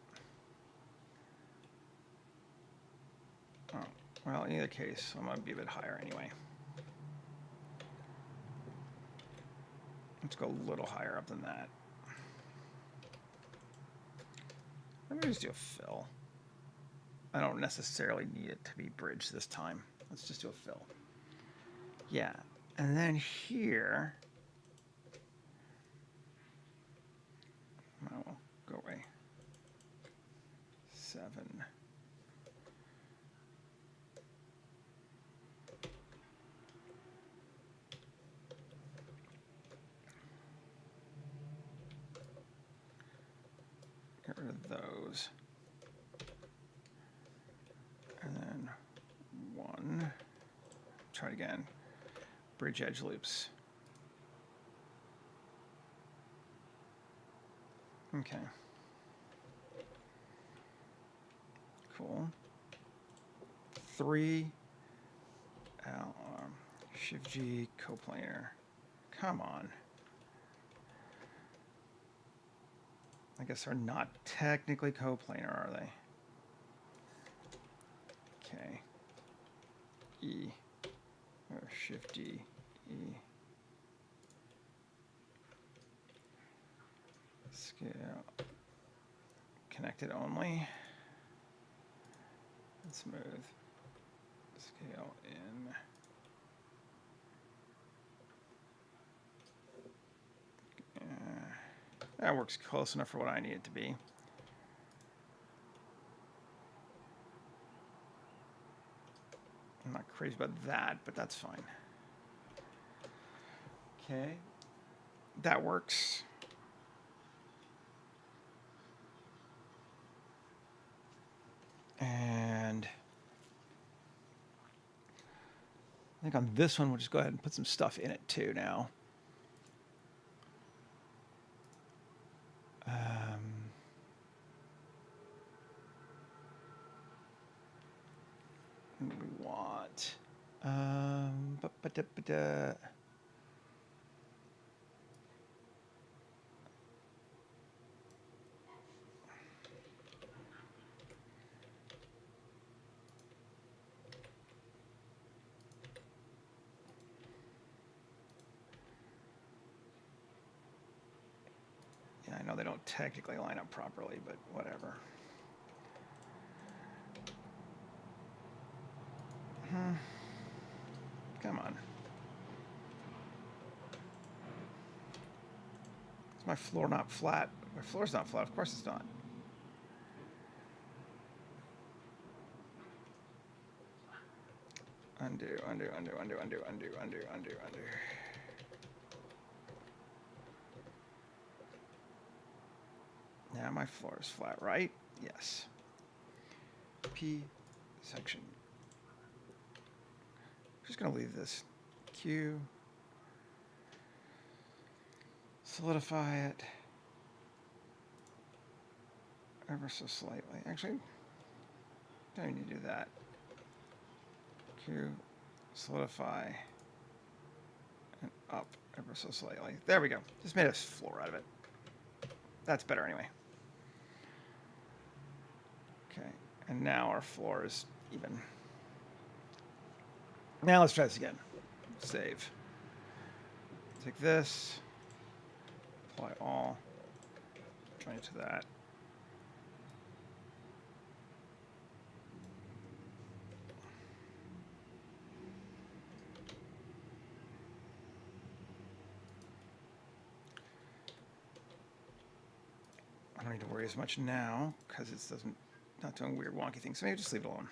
Speaker 1: oh, well, in either case, I'm gonna be a bit higher anyway. Let's go a little higher up than that. Let me just do a fill. I don't necessarily need it to be bridged this time. Let's just do a fill. Yeah, and then here, oh, go away. 7. those. And then one. Try it again. Bridge edge loops. Okay. Cool. 3 Shift G coplanar. Come on. I guess they're not technically coplanar, are they? Okay. E. Or Shift D. E. Scale. Connected only. And smooth. Scale in. That works close enough for what I need it to be. I'm not crazy about that, but that's fine. Okay. That works. And I think on this one, we'll just go ahead and put some stuff in it too now. We want yeah, I know they don't technically line up properly, but whatever. Come on. Is my floor not flat? My floor's not flat. Of course it's not. Undo, undo, undo, undo, undo, undo, undo, undo, undo. Now my floor is flat, right? Yes. P section. I'm just going to leave this Q. Solidify it ever so slightly. Actually, don't need to do that. Q, solidify, and up ever so slightly. There we go. Just made a floor out of it. That's better anyway. Okay, and now our floor is even. Now let's try this again. Save. Take this, apply all, join it to that. I don't need to worry as much now because it doesn't not doing weird wonky things. So maybe just leave it alone.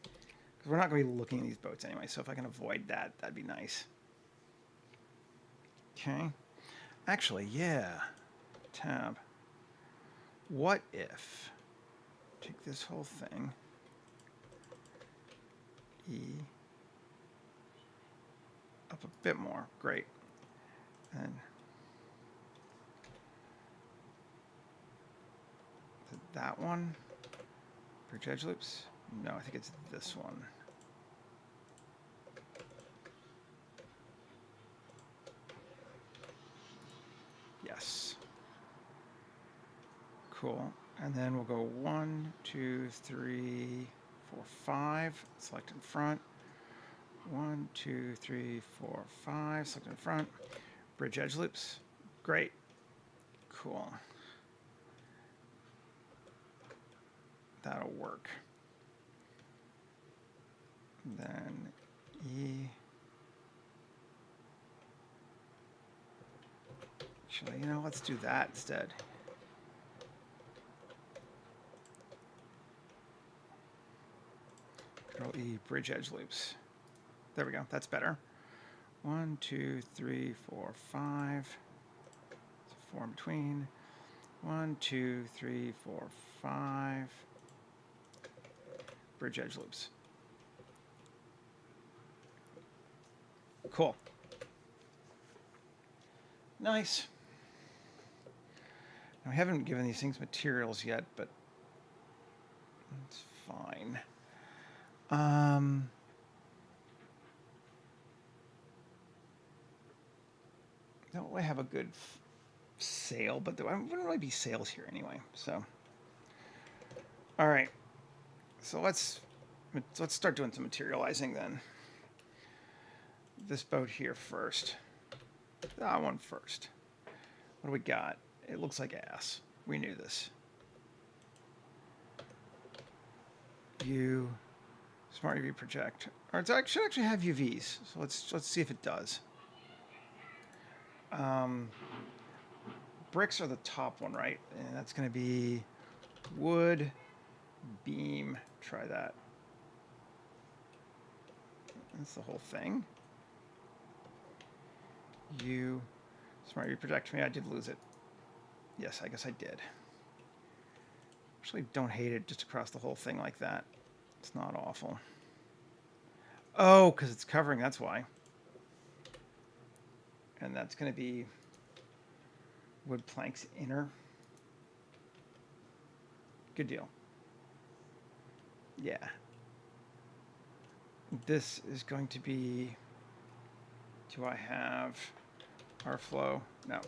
Speaker 1: Because we're not going to be looking at these boats anyway, so if I can avoid that, that'd be nice. Okay. Actually, yeah. Tab. What if, take this whole thing, E, up a bit more. Great. And that one, bridge edge loops. No, I think it's this one. Yes. Cool. And then we'll go 1, 2, 3, 4, 5. Select in front. 1, 2, 3, 4, 5. Select in front. Bridge edge loops. Great. Cool. That'll work. Then E. Actually, you know, let's do that instead. Control E, bridge edge loops. There we go. That's better. 1, 2, 3, 4, 5. It's a 4 in between. 1, 2, 3, 4, 5 bridge edge loops. Cool. Nice. Now, I haven't given these things materials yet, but that's fine. Don't really have a good sail, but there wouldn't really be sails here anyway. So, all right. So let's start doing some materializing then. This boat here first. That one first. What do we got? It looks like ass. We knew this. U, smart UV project. Or it should actually have UVs. So let's see if it does. Bricks are the top one, right? And that's going to be wood, beam. Try that. That's the whole thing. U, smart UV project. Maybe I did lose it. Yes, I guess I did. Actually, don't hate it just across the whole thing like that. It's not awful. Oh, because it's covering, that's why. And that's going to be wood planks inner. Good deal. Yeah. This is going to be, do I have our flow? No.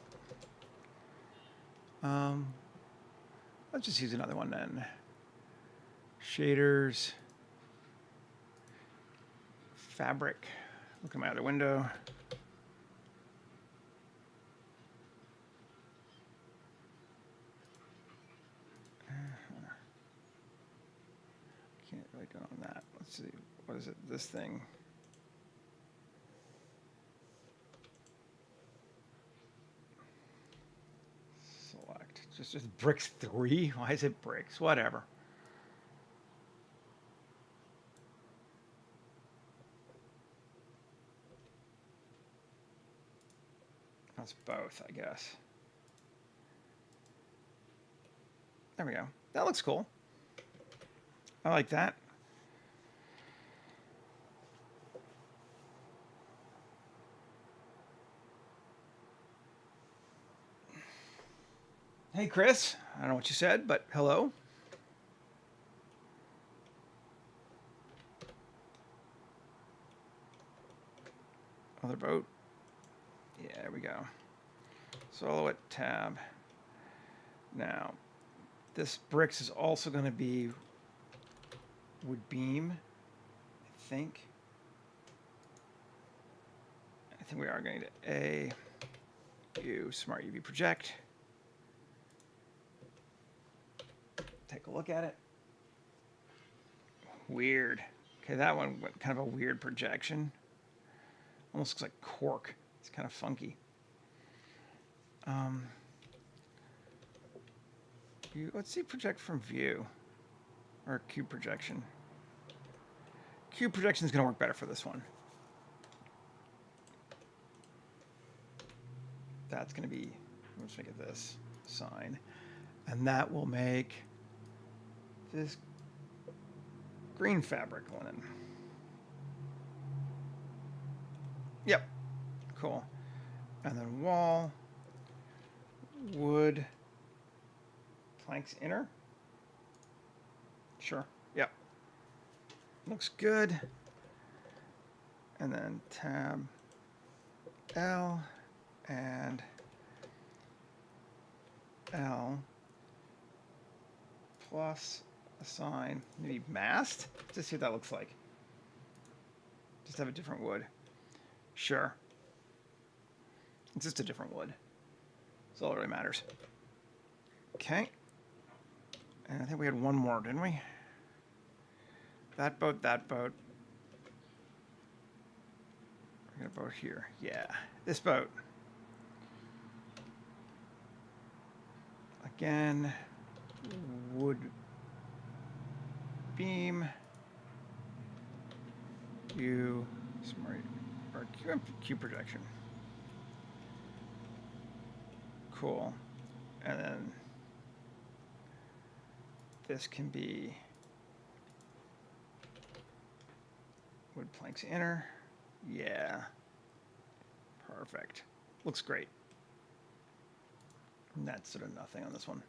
Speaker 1: Let's just use another one then. Shaders. Fabric. Look at my other window. Can't really go on that. Let's see. What is it? This thing. Select. Just bricks 3? Why is it bricks? Whatever. That's both, I guess. There we go. That looks cool. I like that. Hey, Chris. I don't know what you said, but hello. Other boat. Yeah, there we go. Solo at tab. Now, this bricks is also going to be wood beam, I think. I think we are going to A, U, smart UV project. Take a look at it. Weird. Okay, that one went kind of a weird projection. Almost looks like cork. It's kind of funky. Let's see project from view. Or cube projection. Cube projection is going to work better for this one. That's going to be, let's make it this sign. And that will make this green fabric linen. Yep, cool. And then wall, wood, planks inner. Sure, yep. Looks good. And then tab L and L plus assign maybe mast. Just see what that looks like. Just have a different wood. Sure. It's just a different wood. That's all that really matters. Okay. And I think we had one more, didn't we? That boat, that boat. We're gonna boat here. Yeah. This boat. Again, wood beam. U smart or Q projection. Cool. And then this can be wood planks inner. Yeah. Perfect. Looks great. And that's sort of nothing on this one.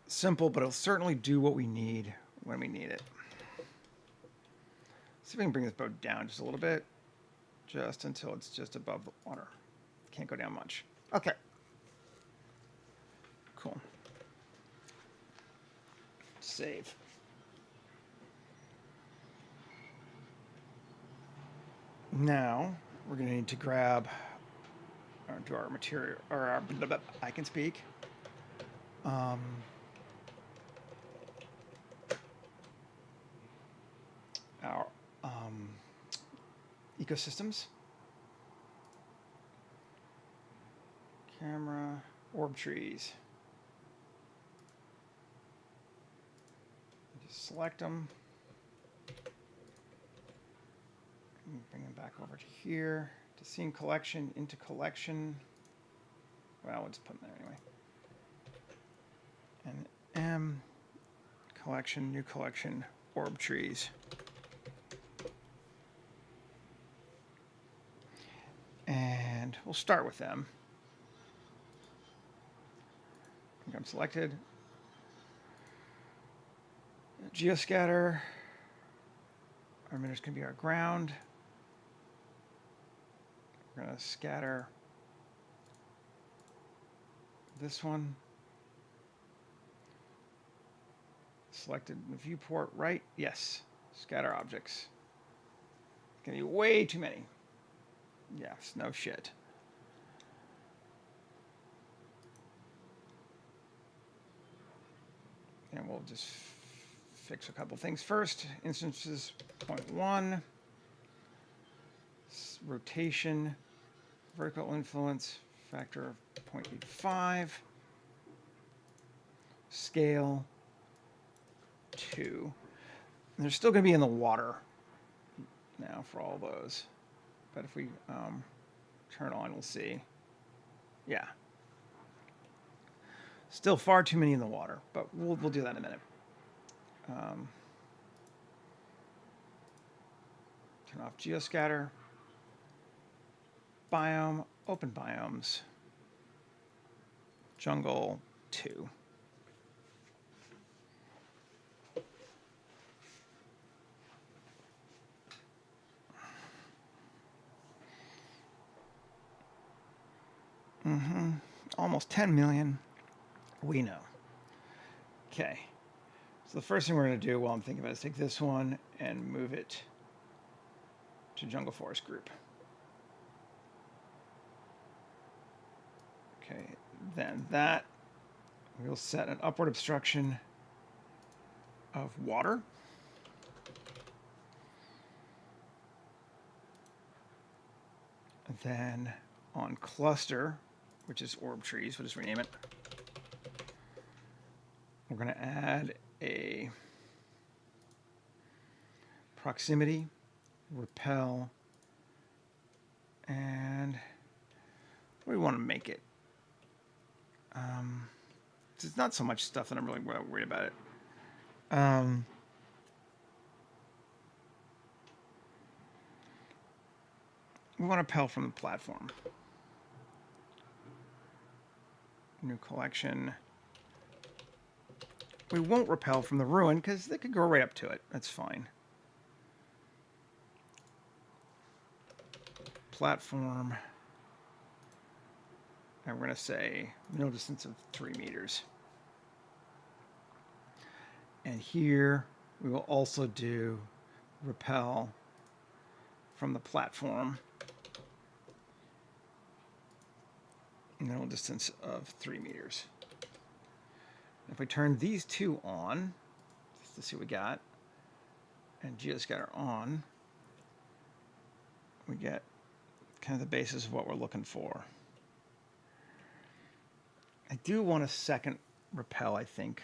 Speaker 1: Simple, but it'll certainly do what we need when we need it. See if we can bring this boat down just a little bit, just until it's just above the water. Can't go down much. Okay. Cool. Save. Now we're going to need to grab or do our material, or our, I can speak. Our ecosystems. Camera, orb trees. Just select them. Bring them back over to here. To scene collection, into collection. Well, we'll just put them there anyway. And M, collection, new collection, orb trees. And we'll start with them. I think I'm selected. Geoscatter. Our emitters can be our ground. We're going to scatter this one. Selected the viewport, right? Yes. Scatter objects. It's going to be way too many. Yes, no shit. And we'll just fix a couple things first. Instances 0.1. Rotation. Vertical influence factor of 0.85. Scale 2. And they're still going to be in the water now for all those. But if we turn on, we'll see. Yeah. Still far too many in the water, but we'll do that in a minute. Turn off geoscatter. Biome, open biomes. Jungle 2. Almost 10 million. We know. Okay. So the first thing we're going to do while I'm thinking about it is take this one and move it to Jungle Forest Group. Okay. Then that we'll set an upward obstruction of water. And then on cluster, which is orb trees, we'll just rename it. We're going to add a proximity, repel, and what do we want to make it? It's not so much stuff that I'm really worried about it. We want to repel from the platform. New collection. We won't repel from the ruin because they could go right up to it. That's fine. Platform. And we're going to say middle distance of 3 meters. And here we will also do repel from the platform. Middle distance of 3 meters. If we turn these two on, just to see what we got, and geoscatter on, we get kind of the basis of what we're looking for. I do want a second repel, I think,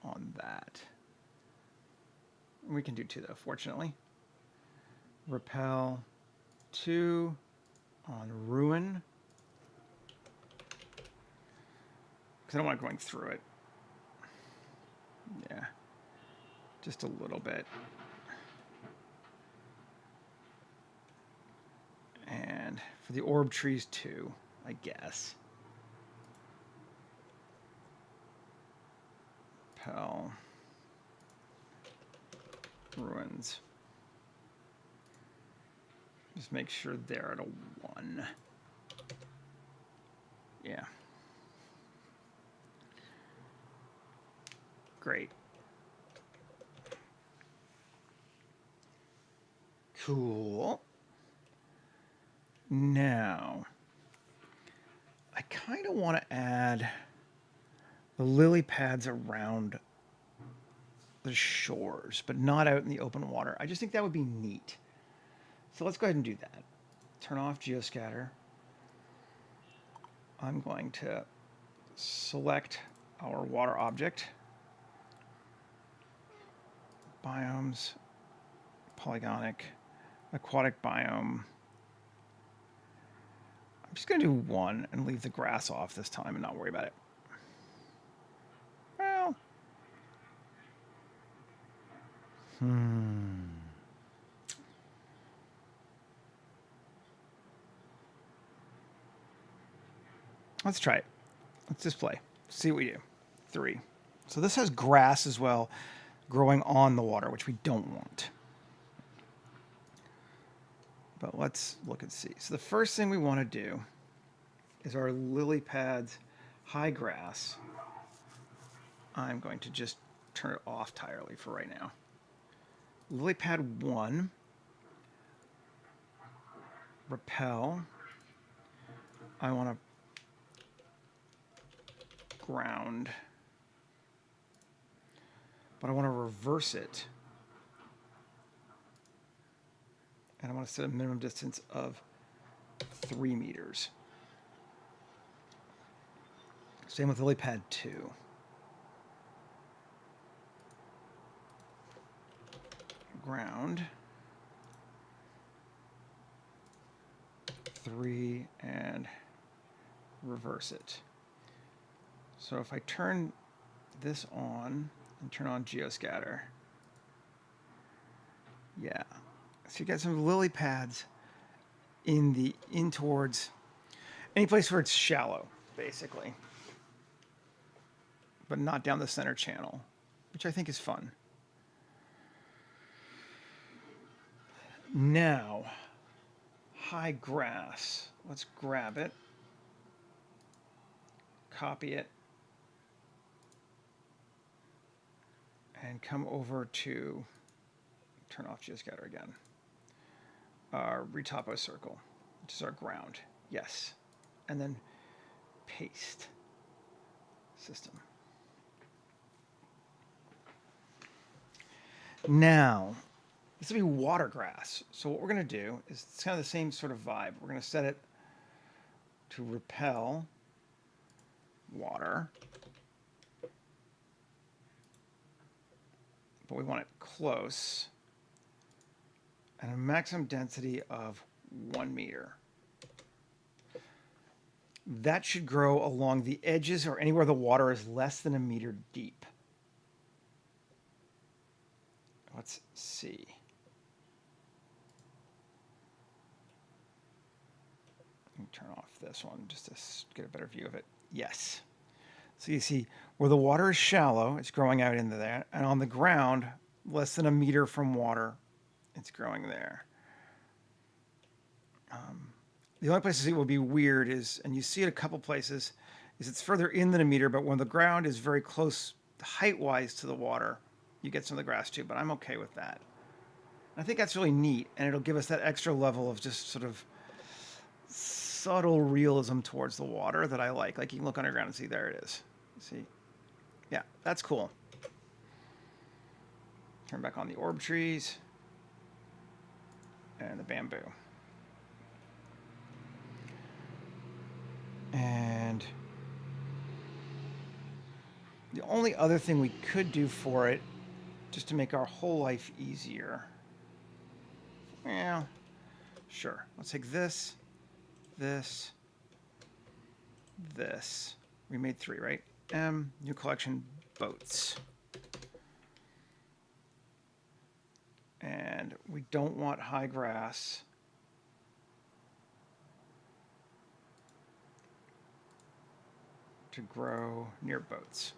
Speaker 1: on that. We can do 2 though, fortunately. Repel 2 on ruin. Because I don't want it going through it. Yeah, just a little bit. And for the orb trees too, I guess. Pel. Ruins. Just make sure they're at a 1. Yeah. Great. Cool. Now, I kind of want to add the lily pads around the shores, but not out in the open water. I just think that would be neat. So let's go ahead and do that. Turn off geoscatter. I'm going to select our water object. Biomes, polygonic, aquatic biome. I'm just going to do 1 and leave the grass off this time and not worry about it. Well, let's try it. Let's just play. See what we do. 3. So this has grass as well growing on the water, which we don't want. But let's look and see. So the first thing we want to do is our lily pads high grass. I'm going to just turn it off entirely for right now. Lily pad 1. Repel. I want to ground, but I want to reverse it. And I want to set a minimum distance of 3 meters. Same with lily pad 2. Ground. 3 and reverse it. So if I turn this on and turn on geoscatter, yeah. So you got some lily pads in towards any place where it's shallow, basically, but not down the center channel, which I think is fun. Now, high grass. Let's grab it, copy it, and come over to turn off geoscatter again. Retopo circle, which is our ground. Yes. And then paste system. Now, this will be water grass. So what we're going to do is it's kind of the same sort of vibe. We're going to set it to repel water, but we want it close, and a maximum density of 1 meter. That should grow along the edges or anywhere the water is less than 1 meter deep. Let's see. Let me turn off this one just to get a better view of it. Yes. So you see where the water is shallow, it's growing out into there, and on the ground, less than 1 meter from water, it's growing there. The only places it will be weird is, and you see it a couple places, is it's further in than 1 meter, but when the ground is very close height-wise to the water, you get some of the grass too, but I'm okay with that. I think that's really neat, and it'll give us that extra level of just sort of subtle realism towards the water that I like. Like you can look underground and see there it is. See? Yeah, that's cool. Turn back on the orb trees and the bamboo. And the only other thing we could do for it, just to make our whole life easier, well, sure. Let's take this, this, this. We made 3, right? New collection, boats. and we don't want high grass. To grow near boats.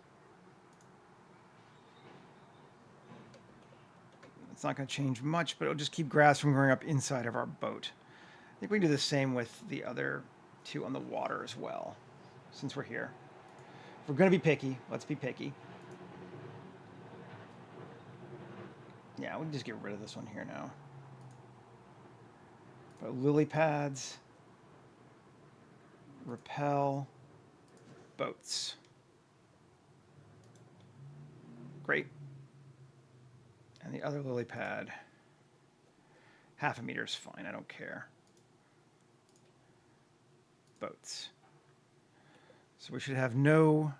Speaker 1: It's not going to change much, but it'll just keep grass from growing up inside of our boat. I think we can do the same with the other two on the water as well, since we're here. If we're going to be picky, let's be picky. Yeah, we can just get rid of this one here now. But lily pads, repel, boats. Great. And the other lily pad, half a meter is fine, I don't care. Boats. So we should have no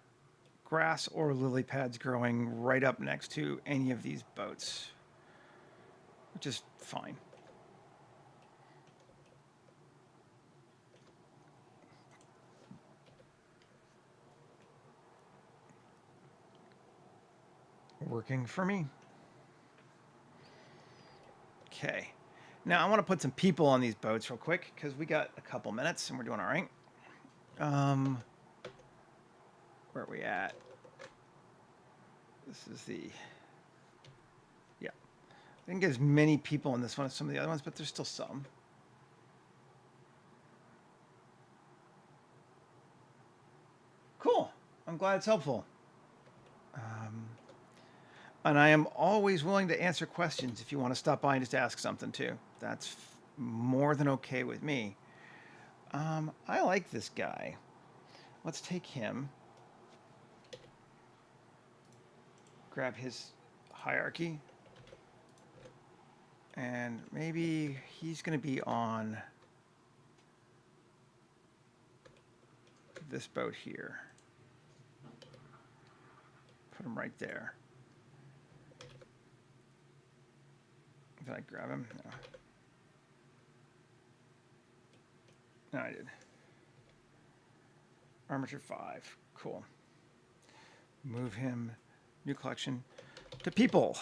Speaker 1: grass or lily pads growing right up next to any of these boats, which is fine. Working for me. Okay. Now I want to put some people on these boats real quick because we got a couple minutes and we're doing all right. Where are we at? This is the... Yeah. I didn't get as many people on this one as some of the other ones, but there's still some. Cool. I'm glad it's helpful. And I am always willing to answer questions if you want to stop by and just ask something too. That's more than okay with me. I like this guy. Let's take him. Grab his hierarchy. And maybe he's going to be on this boat here. Put him right there. Did I grab him? No. No, I did. Armature 5. Cool. Move him. New collection. To people.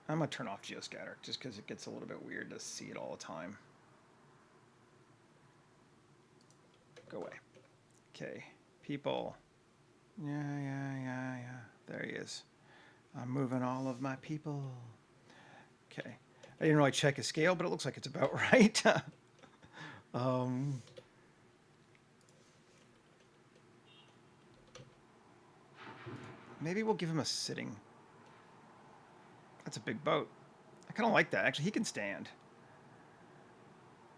Speaker 1: I'm going to turn off geoscatter just because it gets a little bit weird to see it all the time. Go away. Okay. People. Yeah. There he is. I'm moving all of my people. Okay. I didn't really check his scale, but it looks like it's about right. Maybe we'll give him a sitting. That's a big boat. I kind of like that. Actually, he can stand.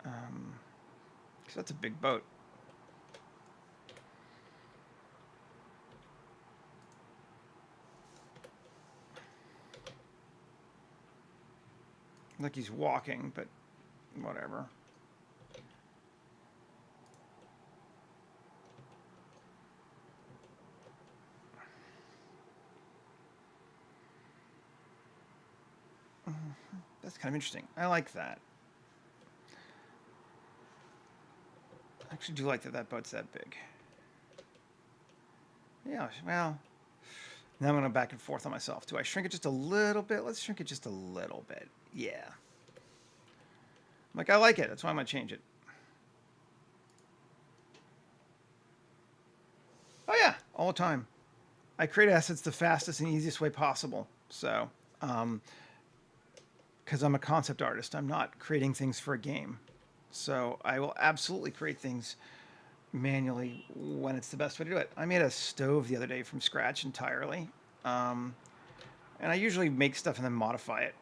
Speaker 1: Because that's a big boat. Like he's walking, but whatever. That's kind of interesting. I like that. I actually do like that that boat's that big. Yeah, well, now I'm going to back and forth on myself. Do I shrink it just a little bit? Let's shrink it just a little bit. Yeah. Like, I like it. That's why I'm going to change it. Oh, yeah. All the time. I create assets the fastest and easiest way possible. So, because I'm a concept artist, I'm not creating things for a game. So I will absolutely create things manually when it's the best way to do it. I made a stove the other day from scratch entirely. And I usually make stuff and then modify it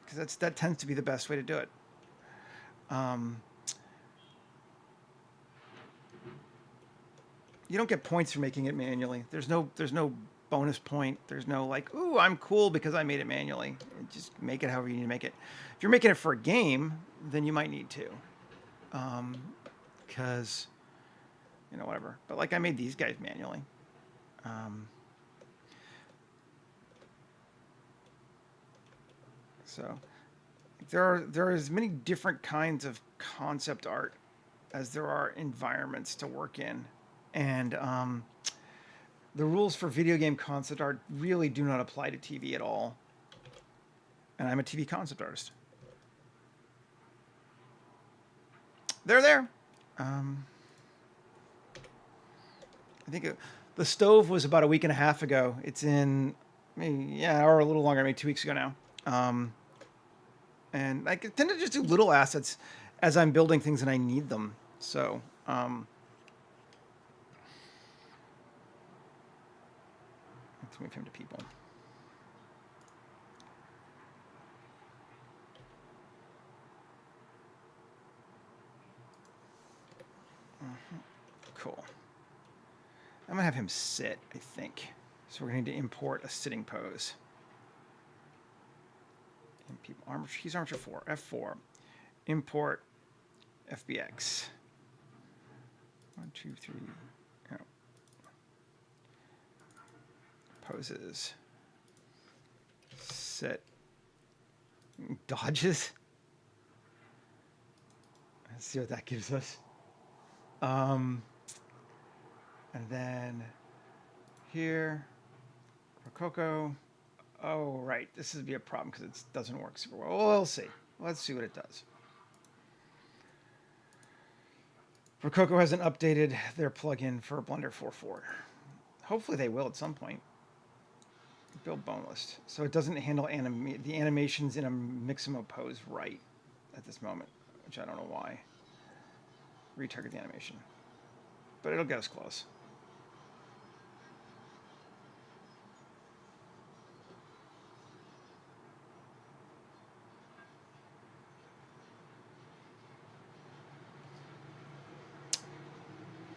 Speaker 1: because that tends to be the best way to do it. You don't get points for making it manually. There's no bonus point. There's no like, ooh, I'm cool because I made it manually. Just make it however you need to make it. If you're making it for a game, then you might need to. Because, you know, whatever. But like I made these guys manually. So there are as many different kinds of concept art as there are environments to work in. And the rules for video game concept art really do not apply to TV at all. And I'm a TV concept artist. They're there. I think the stove was about a week and a half ago. It's in, maybe, yeah, or a little longer, maybe 2 weeks ago now. And I tend to just do little assets as I'm building things and I need them. So, let's move him to people. Cool. I'm gonna have him sit, I think. So we're gonna need to import a sitting pose. And people, he's armature 4, F4. Import FBX. 1, 2, 3. Oh. Poses. Sit. Dodges. Let's see what that gives us. And then here, Rococo. Oh, right. This would be a problem because it doesn't work super well. Well, we'll see. Let's see what it does. Rococo hasn't updated their plugin for Blender 4.4. Hopefully they will at some point. Build bone list. So it doesn't handle the animations in a Mixamo pose right at this moment, which I don't know why. Retarget the animation. But it'll get us close.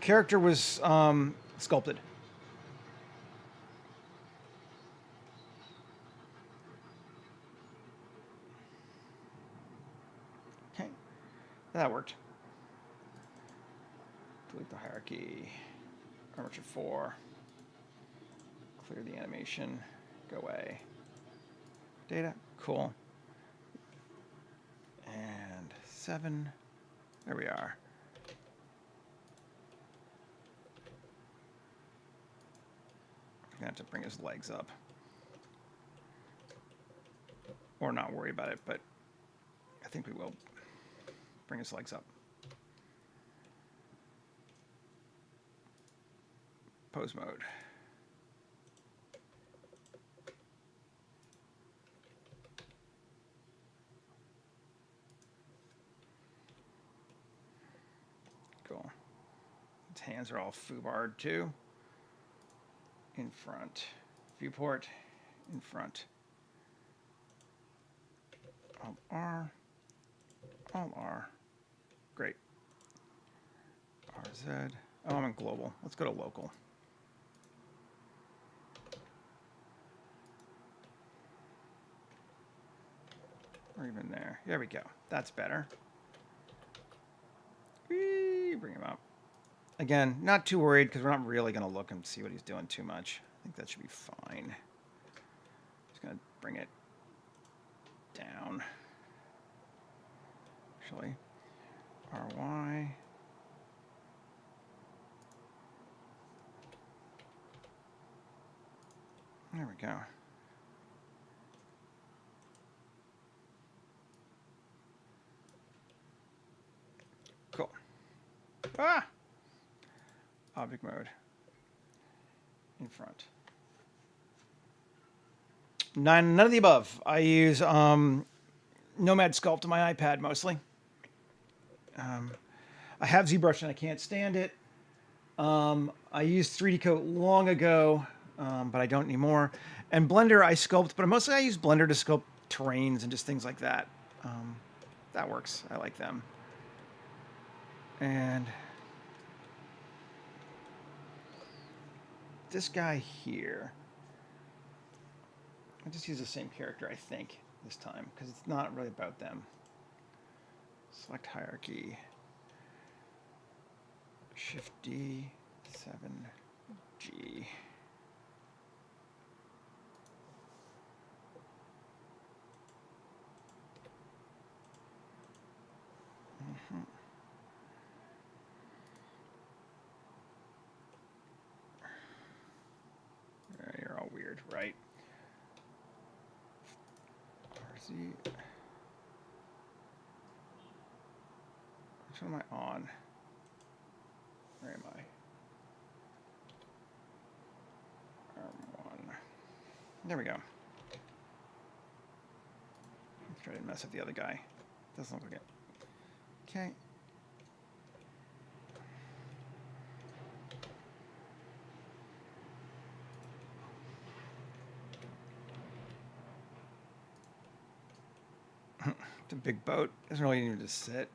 Speaker 1: Character was sculpted. Okay, that worked. Delete the hierarchy. Armature 4. Clear the animation. Go away. Data. Cool. And 7. There we are. I'm gonna have to bring his legs up. Or not worry about it, but I think we will bring his legs up. Pose mode. Cool. His hands are all foobarred too. In front. Viewport. In front. Alt R. Alt R. Great. RZ. Oh, I'm in global. Let's go to local. Or even there. There we go. That's better. Whee, bring him up. Again, not too worried because we're not really going to look and see what he's doing too much. I think that should be fine. Just going to bring it down. Actually, RY. There we go. Cool. Ah! Object mode. In front. None of the above. I use Nomad Sculpt on my iPad mostly. I have ZBrush and I can't stand it. I used 3D Coat long ago, but I don't anymore. And Blender I sculpt, but mostly I use Blender to sculpt terrains and just things like that. That works. I like them. And this guy here, I just use the same character, I think, this time, because it's not really about them. Select hierarchy. Shift D, 7G. right. RZ. Which one am I on? Where am I? R1. There we go. Let's try to mess up the other guy. Doesn't look like it. Okay. It's a big boat. Doesn't really need to sit.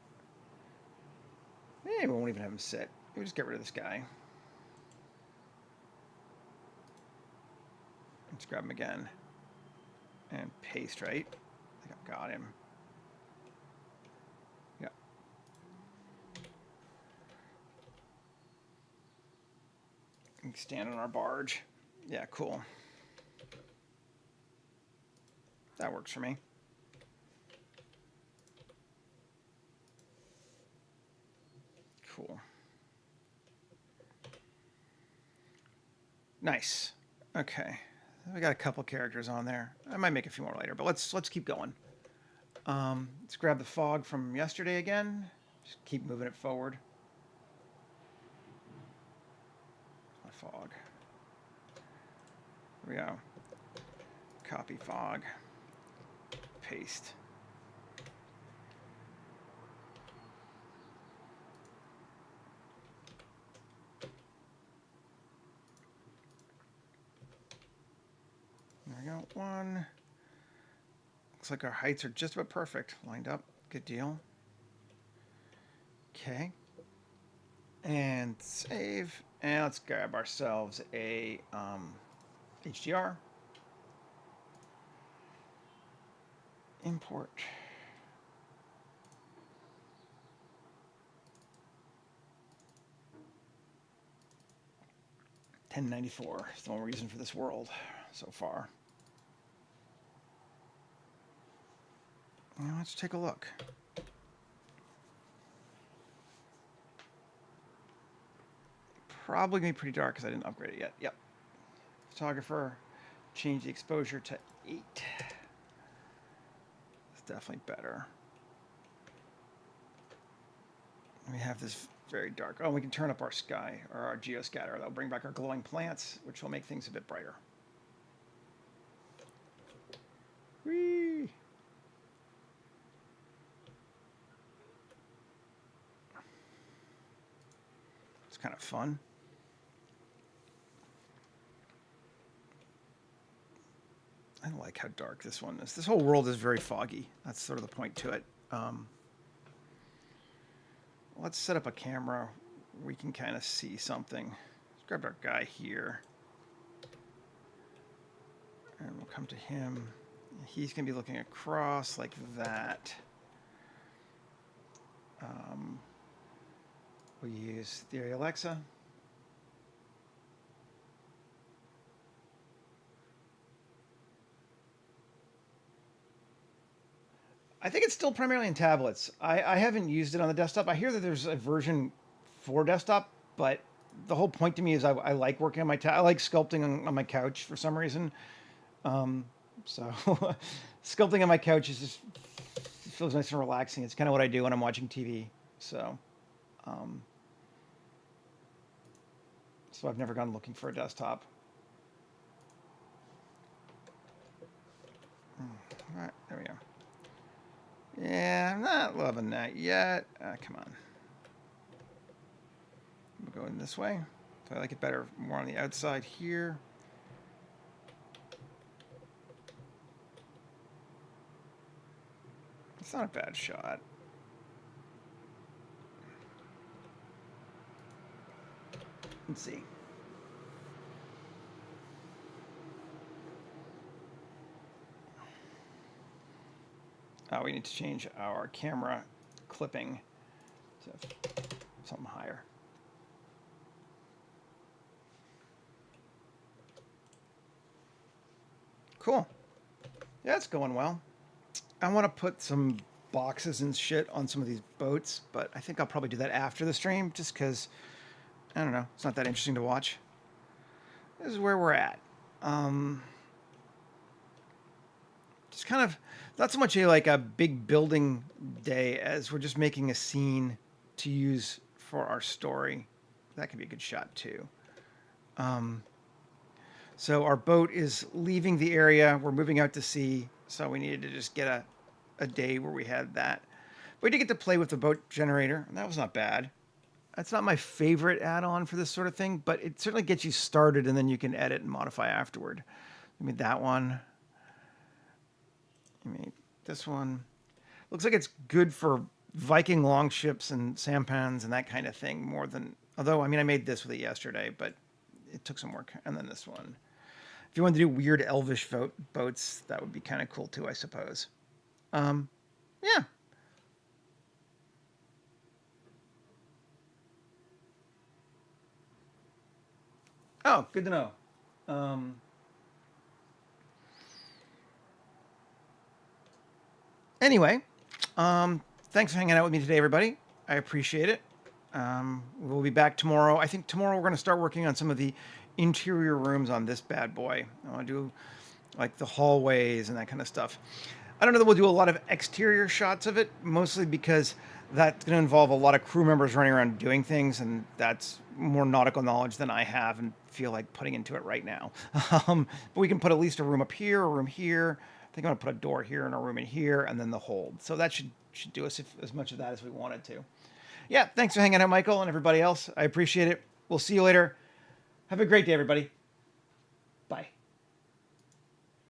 Speaker 1: Maybe we won't even have him sit. We'll just get rid of this guy. Let's grab him again. And paste, right? I think I've got him. Yeah. We can stand on our barge. Yeah, cool. That works for me. Cool. Nice. Okay. We got a couple characters on there. I might make a few more later, but let's keep going. Let's grab the fog from yesterday again. Just keep moving it forward. My fog. Here we go. Copy fog. Paste. There we go. One. Looks like our heights are just about perfect. Lined up. Good deal. Okay. And save. And let's grab ourselves a HDR. Import. $10.94 is the only reason for this world so far. Now let's take a look. Probably gonna be pretty dark because I didn't upgrade it yet. Yep. Photographer, change the exposure to 8. It's definitely better. We have this very dark. Oh, we can turn up our sky or our geoscatter. That'll bring back our glowing plants, which will make things a bit brighter. Whee! It's kind of fun. I like how dark this one is. This whole world is very foggy. That's sort of the point to it. Let's set up a camera. We can kind of see something. Let's grab our guy here. And we'll come to him. He's going to be looking across like that. We'll use the Alexa. I think it's still primarily in tablets. I haven't used it on the desktop. I hear that there's a version for desktop, but the whole point to me is I like working on my I like sculpting on my couch for some reason. So sculpting on my couch is just feels nice and relaxing. It's kind of what I do when I'm watching TV. So so I've never gone looking for a desktop. All right, there we go. Yeah, I'm not loving that yet. Come on. We'll go in this way. So I like it better more on the outside here. It's not a bad shot. Let's see. We need to change our camera clipping to something higher. Cool. Yeah, it's going well. I want to put some boxes and shit on some of these boats, but I think I'll probably do that after the stream just because, I don't know, it's not that interesting to watch. This is where we're at. kind of not so much like a big building day as we're just making a scene to use for our story. That could be a good shot too. So our boat is leaving the area. We're moving out to sea. So we needed to just get a day where we had that. We did get to play with the boat generator, and that was not bad. That's not my favorite add-on for this sort of thing, but it certainly gets you started, and then you can edit and modify afterward. I made that one. I made this one. Looks like it's good for Viking longships and sampans and that kind of thing more than... Although, I mean, I made this with it yesterday, but it took some work. And then this one. If you wanted to do weird elvish boats, that would be kind of cool too, I suppose. Yeah. Oh, good to know. Anyway, thanks for hanging out with me today, everybody. I appreciate it. We'll be back tomorrow. I think tomorrow we're going to start working on some of the interior rooms on this bad boy. I want to do like the hallways and that kind of stuff. I don't know that we'll do a lot of exterior shots of it, mostly because that's going to involve a lot of crew members running around doing things, and that's more nautical knowledge than I have and feel like putting into it right now. But we can put at least a room up here, a room here. I think I'm going to put a door here and a room in here, and then the hold. So that should do us as much of that as we wanted to. Yeah, thanks for hanging out, Michael, and everybody else. I appreciate it. We'll see you later. Have a great day, everybody.